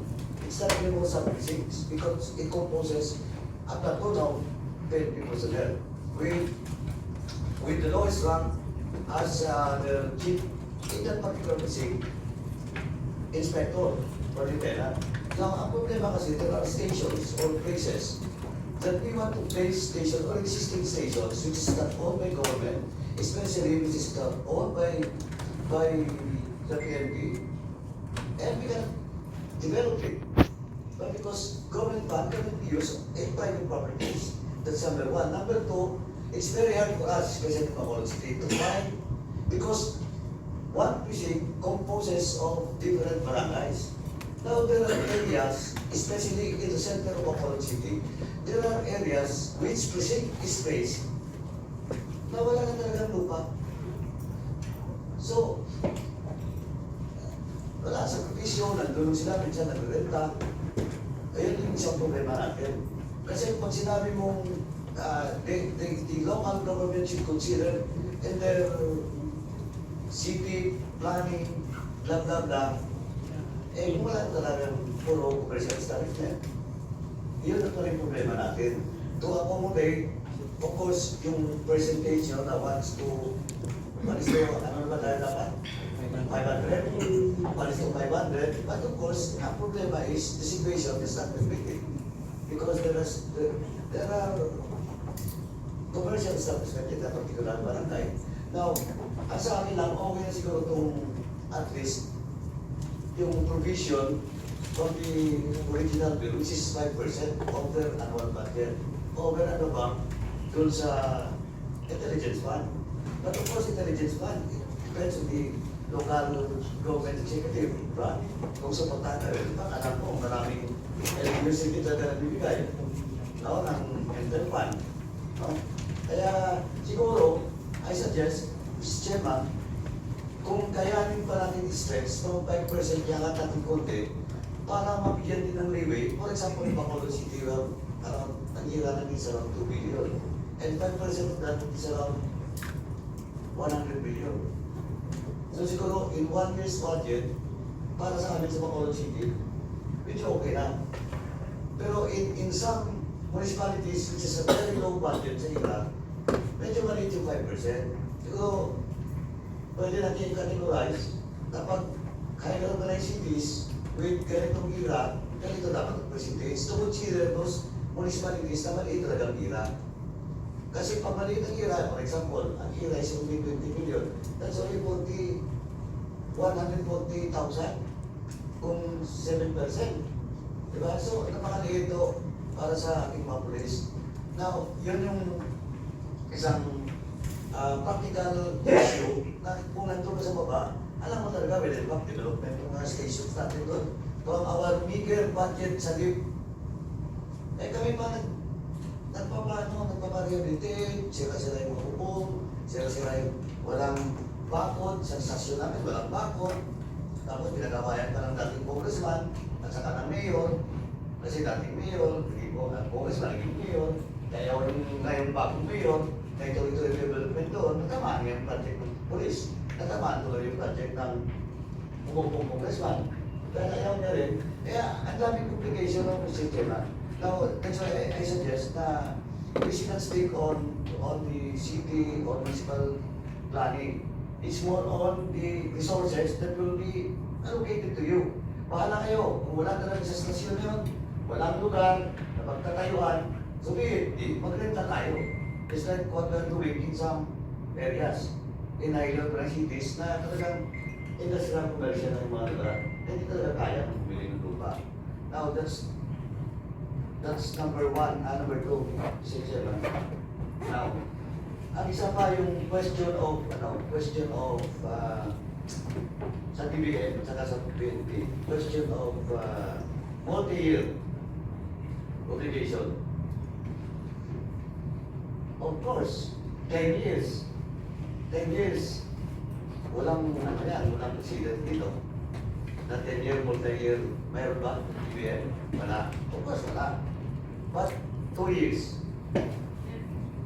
It's not anymore sub-precincts because it composes a platoon of PNP personnel with the lowest rank as the chief in that particular precinct, inspector or lieutenant. Now, ang problema kasi, there are stations or places that we want to place stations or existing stations which is not owned by government, especially which is not owned by the PNP, and we can develop it. But because government fund cannot be used in private properties, that's number one. Number two, it's very hard for us, especially in Bacolod City, to find, because one precinct composes of different barangays. Now, there are areas, especially in the center of Bacolod City, there are areas which precinct is placed na wala na talagang lupa. So, wala sa propisyo, nandun sila, minsan nag-renta. Ayun yung isang problema natin. Kasi pag sinabi mong the local government should consider in their city planning, blah, blah, blah, eh kung wala talagang puro commercial establishment. Yun ang rin problema natin. To accommodate, of course, yung percentage na wants to, ano ba tayo dapat? 500, 500, but of course, ang problema is the situation is not permitted. Because there are commercial establishment in that particular barangay. Now, ang sa akin lang, okay na siguro itong at least yung provision from the original bill, which is 5% of their annual budget. Over ano ba, dun sa intelligence fund. But of course, intelligence fund, it depends on the local government executive, right? Kung sa pagtatagal, alam mo, maraming electricity na bibigay. No, ng intel fund. No? Kaya siguro, I suggest, Mr. Chairman, kung kayanin pa natin i-stretch from 5% yangat natin konti, para mabigyan din ng leeway. For example, in Bacolod City, around, ang ira natin is around 2 billion. And 5% of that is around 100 billion. So siguro, in 1 year's budget, para sa amin sa Bacolod City, medyo okay na. Pero in some municipalities, which is a very low budget sa ira, medyo maliit yung 5%. Siguro, pwede natin categorize kapag higher organized cities with ganitong ira, ganito dapat ang percentage to consider those municipalities na maliit talagang ira. Kasi pag maliit ang ira, for example, ang ira is only 20 million, that's only 140,000 kung 7%. Diba? So, napakaliit ito para sa ating mga police. Now, yun yung isang practical issue na kung nandun ka sa baba, alam mo talaga, well, impact development yung mga stations natin doon. From our bigger budget sa LIP, eh kami pa nagpapa-rehabilitate, sira-sira yung mga bubong, sira-sira yung walang bakod, sa stasyon namin walang bakod, tapos pinagawayan pa ng dating congressman, at saka ng mayor, kasi dating mayor, ang congressman naging mayor, kaya ngayong bagong mayor, na ito-ito development doon, natamaan yung project ng police, natamaan tuloy yung project ng bumubong congressman. Dahil ayaw niya rin, kaya ang daming complication ng sistema. Now, that's why I suggest na we should not stick on the city or municipal planning. It's more on the resources that will be allocated to you. Bahala kayo, kung wala talaga sa stasyon yun, walang lugar, na pagtatayuan, so magrenta tayo. It's like what we're doing in some areas, in highly urban cities, na talagang industrial commercial ng mga lugar. Hindi talaga kaya kung bumili ng lupa. Now, that's number one. Number two, 6-7. Now, ang isa pa yung question of sa DBM at saka sa PNP, question of multi-year obligation. Of course, 10 years. 10 years. Walang president dito. na 10-year, multi-year, mayroon ba? BBM? Wala. Of course, wala. But 2 years,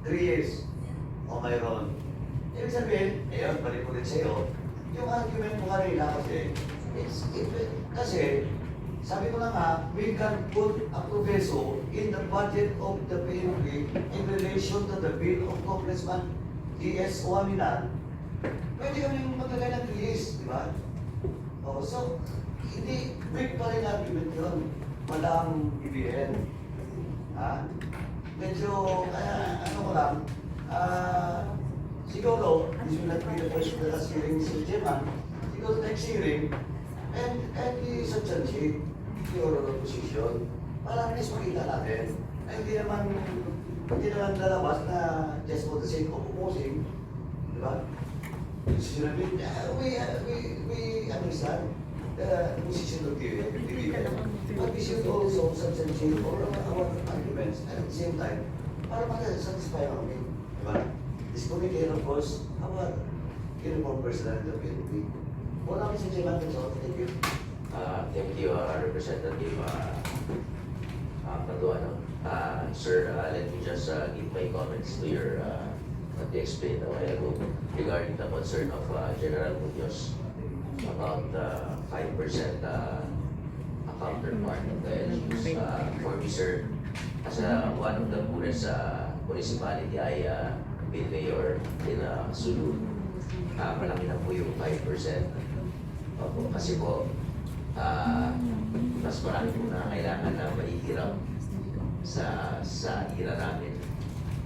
3 years, o mayroon. Ibig sabihin, ayun, balik ko rin sa'yo, yung argument mo kanina kasi, sabi ko na nga, we can put a proviso in the budget of the PNP in relation to the bill of Congressman D.S. OAMINAL. Pwede kami maglagay ng release, di ba? Oh, so, hindi, weak pa rin argument yun. Madam BBN. Ha? Medyo, ano ko lang, siguro, this will not be the first the last hearing, Mr. Chairman. Siguro next hearing, and i-substantiate your position para at least makita natin. Ay, hindi naman lalabas na just for the sake of opposing. Di ba? We understand the position of the BBN, but we should also substantiate all our arguments and at the same time, para makasatisfy kami. Di ba? This committee and of course, our uniform personnel in the PNP. Wala kami sa Chairman, thank you. Thank you, Representative Paduano. Sir, let me just give my comments to your what you explained a while ago regarding the concern of General Munoz about 5% counterpart of the LGUs. For me, sir, as one of the poorest municipality, I been mayor in Sulu. Malaki na po yung 5%. Opo, kasi po, mas marami po na kailangan na mahihirap sa ira namin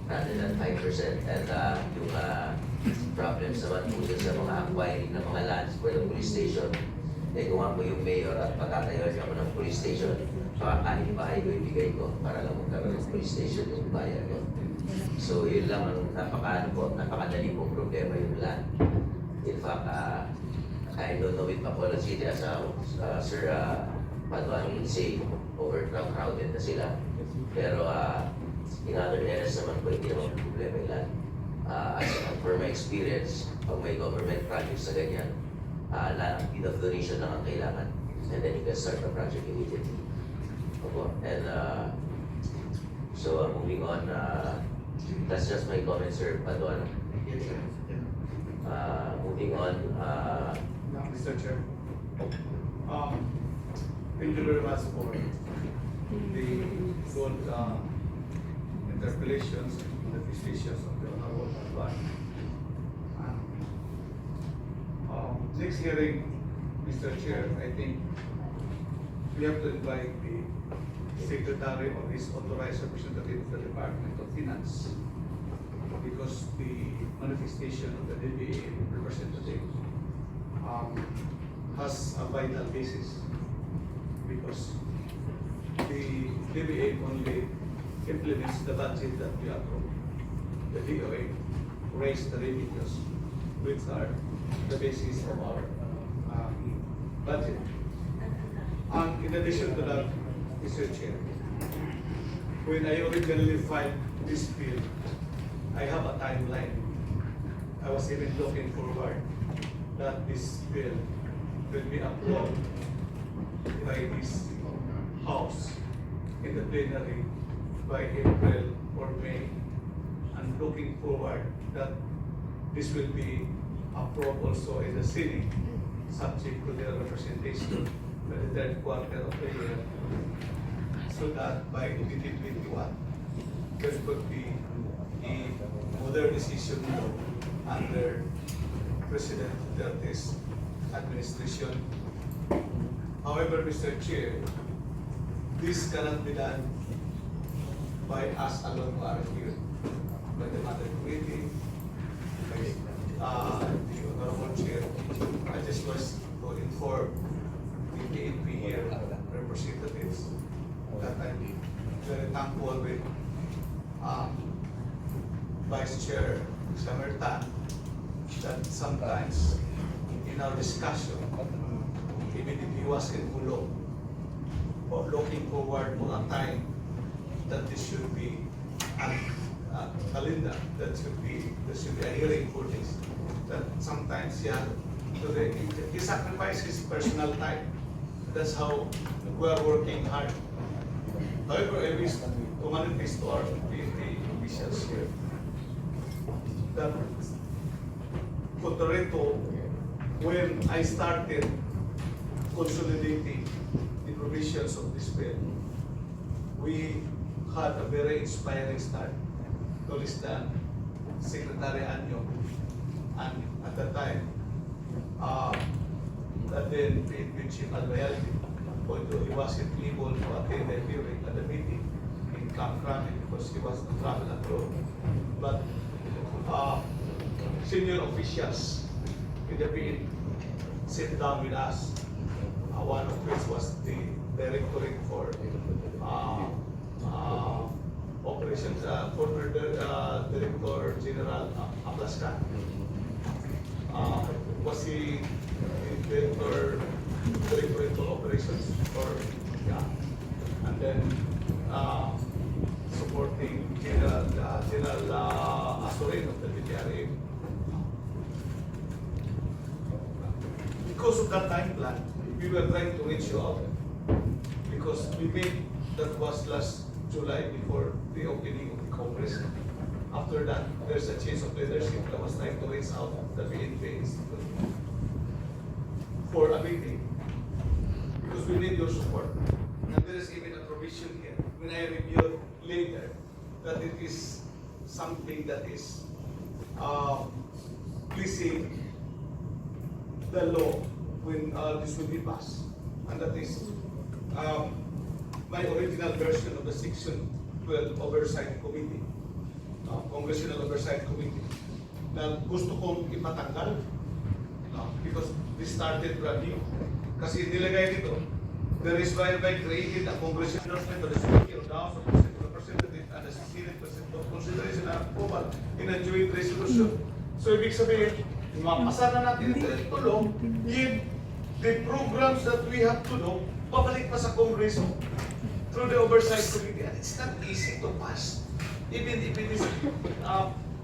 rather than 5%. And yung problems naman po dun sa mga acquiring ng mga lands for the police station, kung nga po yung mayor at patatayo ako ng police station, kahit bahay ko ibigay ko para lang magkaroon ng police station yung bayan ko. So yun lang ang napakadali pong problema yung land. In fact, I don't know with Bacolod City as Sir Paduano would say, overcrowded na sila. Pero in other areas naman po, hindi naman problema yung land. For my experience, pag may government projects na ganyan, bit of donation lang ang kailangan. And then you can start the project immediately. Opo. And so moving on, that's just my comment, Sir Paduano. Moving on, Mr. Chair. Thank you very much for the good interpellations and the decisions of the Honorable Advan. Next hearing, Mr. Chair, I think we have to invite the Secretary or his authorized representative of the Department of Finance, because the manifestation of the DBA representative has a vital basis, because the DBA only implements the budget that we approve. The DOA raised the revenues, which are the basis of our budget. And in addition to that, Mr. Chair, when I originally filed this bill, I have a timeline. I was even looking forward that this bill will be approved by this House in the plenary by April or May, and looking forward that this will be approved also in the Senate, subject to their representation by the third quarter of the year, so that by 2021 there could be a modernization law under President Duterte's administration. However, Mr. Chair, this cannot be done by us alone who are here, by the Mother Committee, by the Honorable Chair. I just was to inform the PNP here representatives that I'm very thankful with Vice Chair Samertan, that sometimes in our discussion, even if he was in Bulong, or looking forward to a time that this should be a calendar, there should be a hearing for this, that sometimes he sacrificed his personal time That's how we are working hard. However, I wish to manifest to our PNP officials here that contrary to when I started consolidating the provisions of this bill, we had a very inspiring start to list than Secretary Anyo, and at that time, that then PNP Chief Admiralty, although he wasn't able to attend the hearing at the meeting in Camp Crame because he was on travel abroad, but senior officials in the PNP sit down with us, one of which was the Directorate for Operations, former Director General Ablasca. Was he Directorate for Operations or yeah, and then supporting General Asorin of the BTRA. Because of that time plan, we were trying to reach you out because we made that was last July before the opening of the Congress. After that, there's a change of leadership that was trying to reach out the PNP Institute for a meeting because we need your support. And there is even a provision here when I review later that it is something that is pleasing the law when this will be passed, and that is my original version of the Section 12 Oversight Committee, Congressional Oversight Committee, na gusto kong ipatanggal because this started from you. Kasi nilagay dito, there is by created a congressional by the Speaker of the House of Representatives and the Senate for consideration and approval in a joint resolution. So ibig sabihin, mapasa na natin ito tulong, yet the programs that we have to do, pabalik pa sa Kongreso through the Oversight Committee. And it's not easy to pass. Even if it is,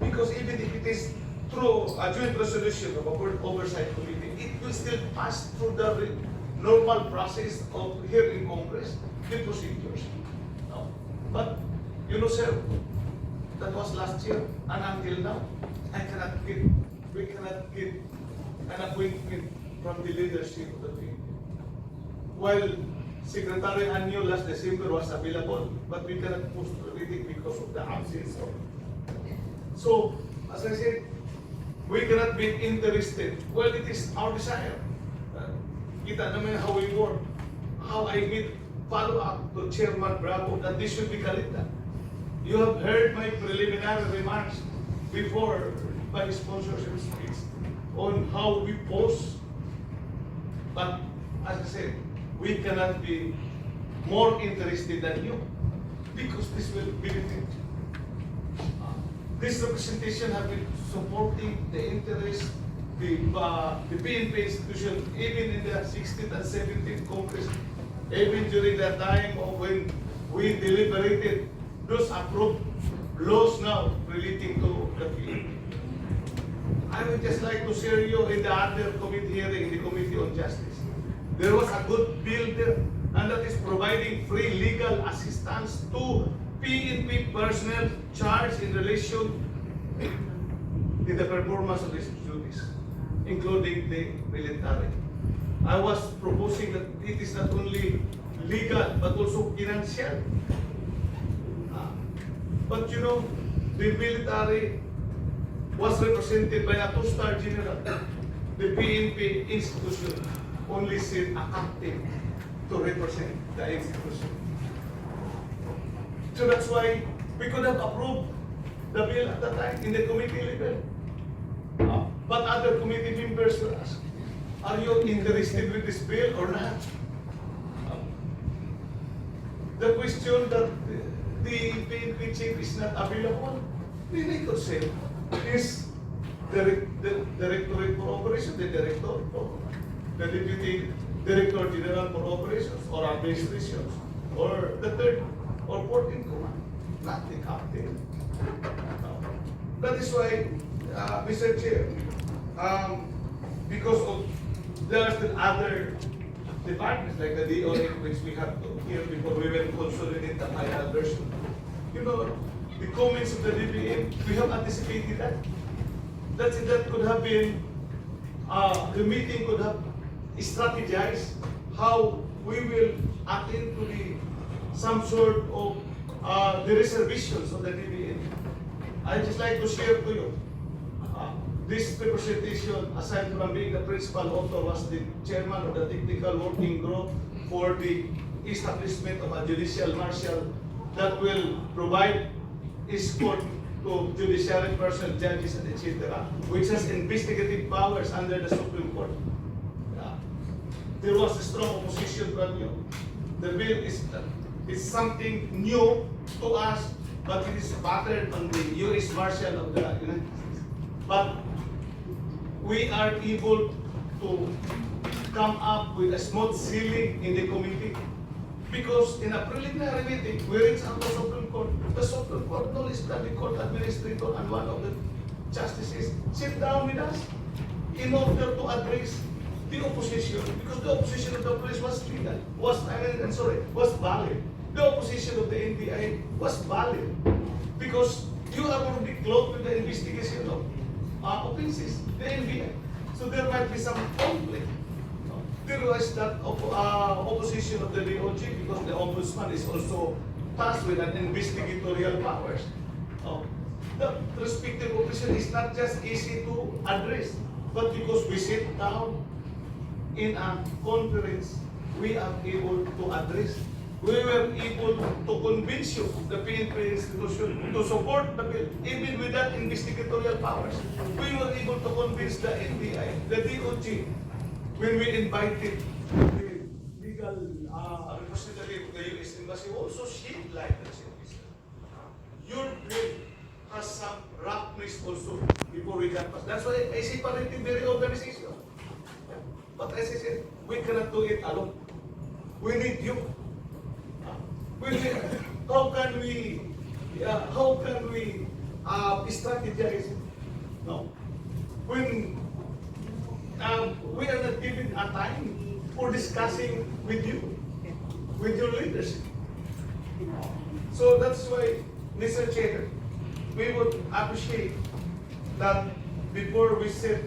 because even if it is through a joint resolution of a Oversight Committee, it will still pass through the normal process of here in Congress, the procedures. No. But, you know, sir, that was last year, and until now, we cannot get an appointment from the leadership of the PNP. While Secretary Anyo last December was available, but we cannot post everything because of the absence of. So, as I said, we cannot be interested. Well, it is our desire. Kita naman how we work, how I meet follow up to Chairman Bravo that this should be kalita. You have heard my preliminary remarks before by sponsorship speech on how we post. But as I said, we cannot be more interested than you because this will benefit. This representation have been supporting the interest, the PNP institution, even in the 16th and 17th Congress, even during the time of when we deliberated those approved laws now relating to the PNP. I would just like to share you in the other committee hearing, the Committee on Justice. There was a good bill there, and that is providing free legal assistance to PNP personnel charged in relation to the performance of these duties, including the military. I was proposing that it is not only legal, but also financial. But you know, the military was represented by a two-star general. The PNP institution only sent a captain to represent the institution. So that's why we could have approved the bill at that time in the committee level. But other committee members will ask, are you interested with this bill or not? The question that the PNP chief is not available, we could say, is the Directorate for Operations, the Director, the Deputy Director General for Operations or Administrations, or the third or fourth in command, not the captain. That is why, Mr. Chair, because of there are still other departments like the DOA, which we have to hear before we will consolidate the final version. You know, the comments of the DBM, we have anticipated that. That could have been, the meeting could have strategized how we will attend to some sort of the reservations of the DBM. I'd just like to share to you, this representation, aside from being the principal author, was the chairman of the technical working group for the establishment of a judicial marshal that will provide escort to judiciary personnel, judges, and etc., which has investigative powers under the Supreme Court. There was a strong opposition from you. The bill is something new to us, but it is patterned on the U.S. Marshal of the United States. But we are able to come up with a smooth ceiling in the committee because in a preliminary meeting, we reached out to the Supreme Court. The Supreme Court knowledge that the court administrator and one of the justices sit down with us in order to address the opposition, because the opposition of the police was legal, was valid. The opposition of the NBI was valid because you are already close with the investigation of offenses, the NBI. So there might be some conflict. There was that opposition of the DOJ because the ombudsman is also tasked with an investigatorial powers. The respective opposition is not just easy to address, but because we sit down in a conference, we are able to address. We were able to convince you, the PNP institution, to support the bill, even without investigatorial powers. We were able to convince the NBI, the DOJ, when we invited the legal representative of the U.S. Embassy, also shaped like the service. Your bill has some roughness also before we can pass. That's why I separated the reorganization. But as I said, we cannot do it alone. We need you. How can we strategize? No. When we are not given a time for discussing with you, with your leadership. So that's why, Mr. Chair, we would appreciate that before we set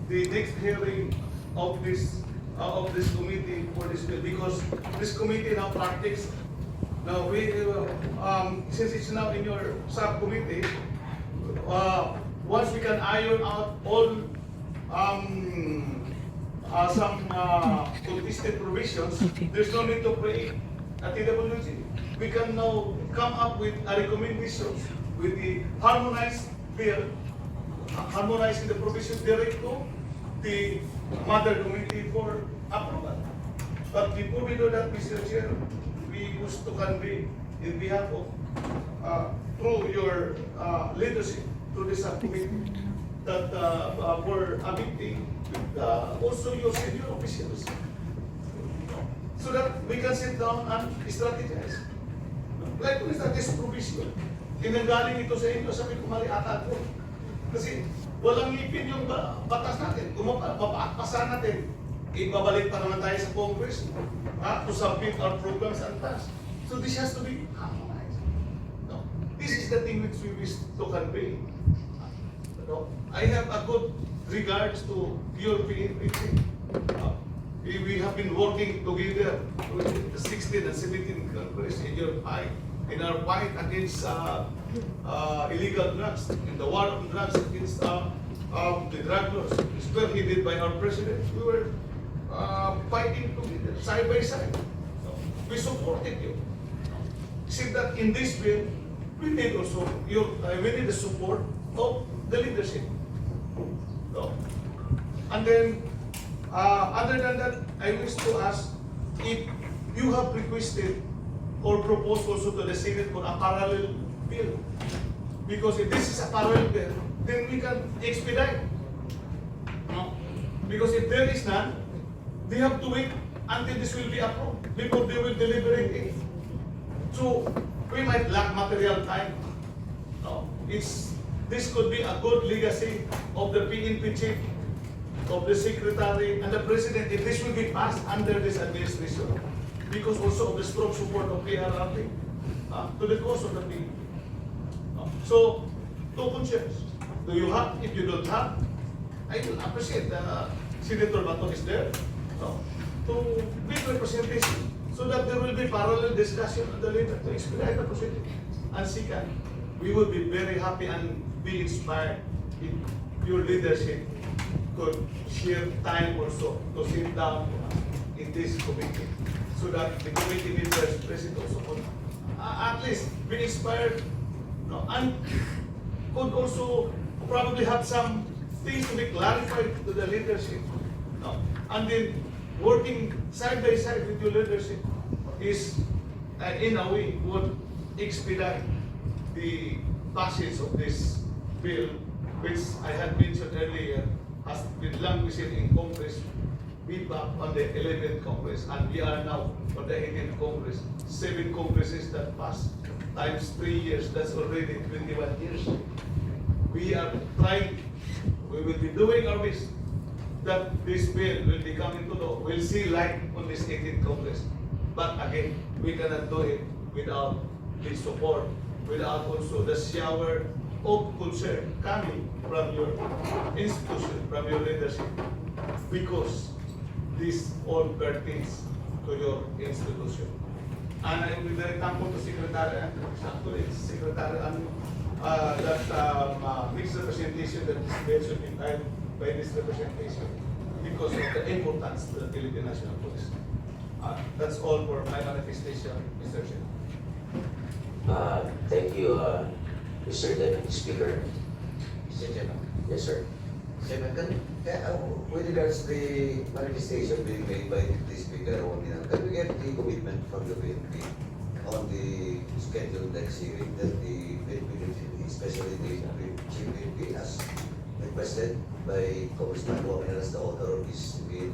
the next hearing of this committee for this bill, because this committee now practice. Now we since it's now in your subcommittee, once we can iron out all some contested provisions, there's no need to create a TWG. We can now come up with a recommendation with the harmonized bill, harmonizing the provisions direct to the mother committee for approval. But before we do that, Mr. Chair, we wish to convey in behalf of, through your leadership, through the subcommittee, that for a meeting with also your senior officials, so that we can sit down and strategize. Like kung this provision, tinanggaling ito sa inyo, sabi ko mali ata ko. Kasi walang ngipin yung batas natin. Kung mapapasa natin, ibabalik pa naman tayo sa Congress to submit our programs and tasks. So this has to be harmonized. No? This is the thing which we wish to convey. No? I have a good regards to your PNP. We have been working together with the 16 and 17 Congress in our fight against illegal drugs, in the war on drugs against the drug laws, spearheaded by our president. We were fighting together, side by side. We supported you. See that in this bill, we need also we need the support of the leadership. So, and then, other than that, I wish to ask if you have requested or proposed also to the Senate for a parallel bill. Because if this is a parallel bill, then we can expedite. No? Because if there is none, they have to wait until this will be approved before they will deliberate it. So we might lack material time. No? This could be a good legacy of the PNP chief of the secretary and the president if this will be passed under this administration, because also of the strong support of PRRT to the cause of the people. So, two concerns. Do you have? If you don't have, I will appreciate Senator Bato is there to make representation so that there will be parallel discussion on the later to expedite the proceeding. And second, we will be very happy and be inspired if your leadership could share time also to sit down in this committee so that the committee members present also could at least be inspired and could also probably have some things to be clarified to the leadership. And then working side by side with your leadership is in a way would expedite the passage of this bill, which I had mentioned earlier has been languishing in Congress. We back on the 11th Congress, and we are now on the 18th Congress. 7 Congresses that passed times 3 years, that's already 21 years. We are trying, we will be doing our best that this bill will be coming to law. We'll see light on this 18th Congress. But again, we cannot do it without the support, without also the shower of concern coming from your institution, from your leadership, because this all pertains to your institution. And I will be very thankful to Secretary, actually Secretary, that mixed representation that is mentioned by this representation because of the importance to the Philippine National Police. That's all for my manifestation, Mr. Chair. Thank you, Mr. Deputy Speaker. Mr. Chairman. Yes, sir. Chairman, with regards to the manifestation being made by the Speaker, can we get the commitment from the PNP on the scheduled next hearing that the PNP, especially the Chief PNP, as requested by Congressman OAMINAL as the author of this bill,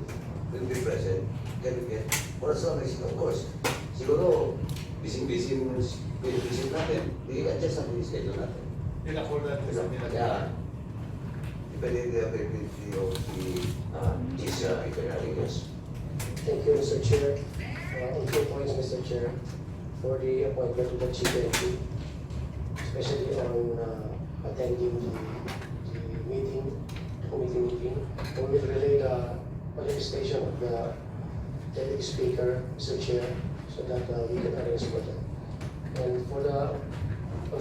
will be present? Can we get, for as long as, of course, siguro, busy natin, i-adjust natin yung schedule natin. In accordance with the Kaya, depende the availability of the Yes. Thank you, Mr. Chair. On 2 points, Mr. Chair, for the appointment of the Chief NP, especially on attending the committee meeting. We will relay the manifestation of the Deputy Speaker, Mr. Chair, so that we can arrange for that. And for the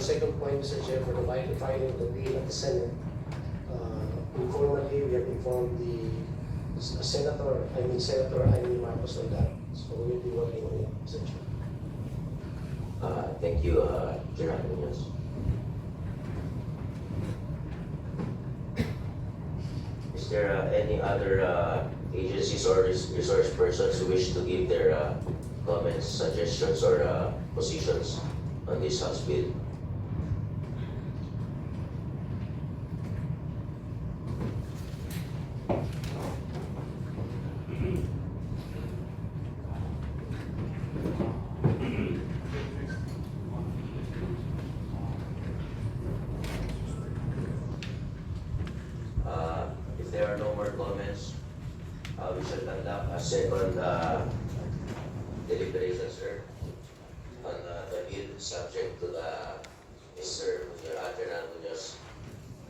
second point, Mr. Chair, for the filing of the bill at the Senate, informally we have informed the Senator Jaime Marcos on that. So we will be working on it, Mr. Chair. Thank you, General Munoz. Is there any other agencies or resource persons who wish to give their comments, suggestions, or positions on this House bill? If there are no more comments, we shall conduct a second deliberation, sir, on the bill subject to the Mr. General Munoz.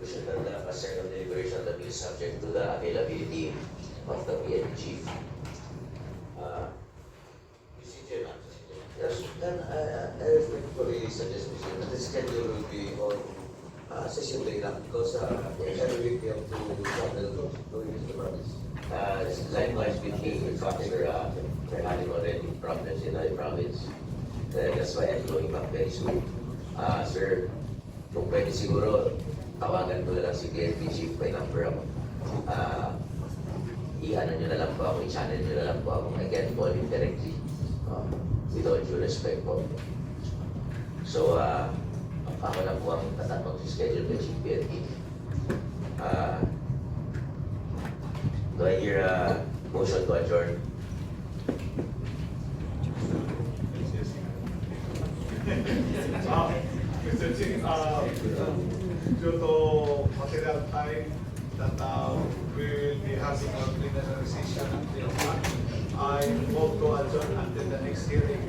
We shall conduct a second deliberation on the bill subject to the availability of the PNP chief. Mr. Chairman. Yes. Then I respectfully suggest, Mr. Chairman, the schedule will be on session day lang because every week we have to travel to the province. Likewise with me, in fact, we're having already problems in the province. That's why I'm going back very soon. Sir, kung pwede siguro, tawagan ko na lang si PNP Chief, may number ako. I-ano nyo na lang po ako, i-channel nyo na lang po ako. I can call him directly. With all due respect po. So, ako na po ang tatanong si schedule ng Chief PNP. Do I hear a motion to adjourn? Mr. Chief, due to material time, that we will be having our plenary session until March. I hope to adjourn until the next hearing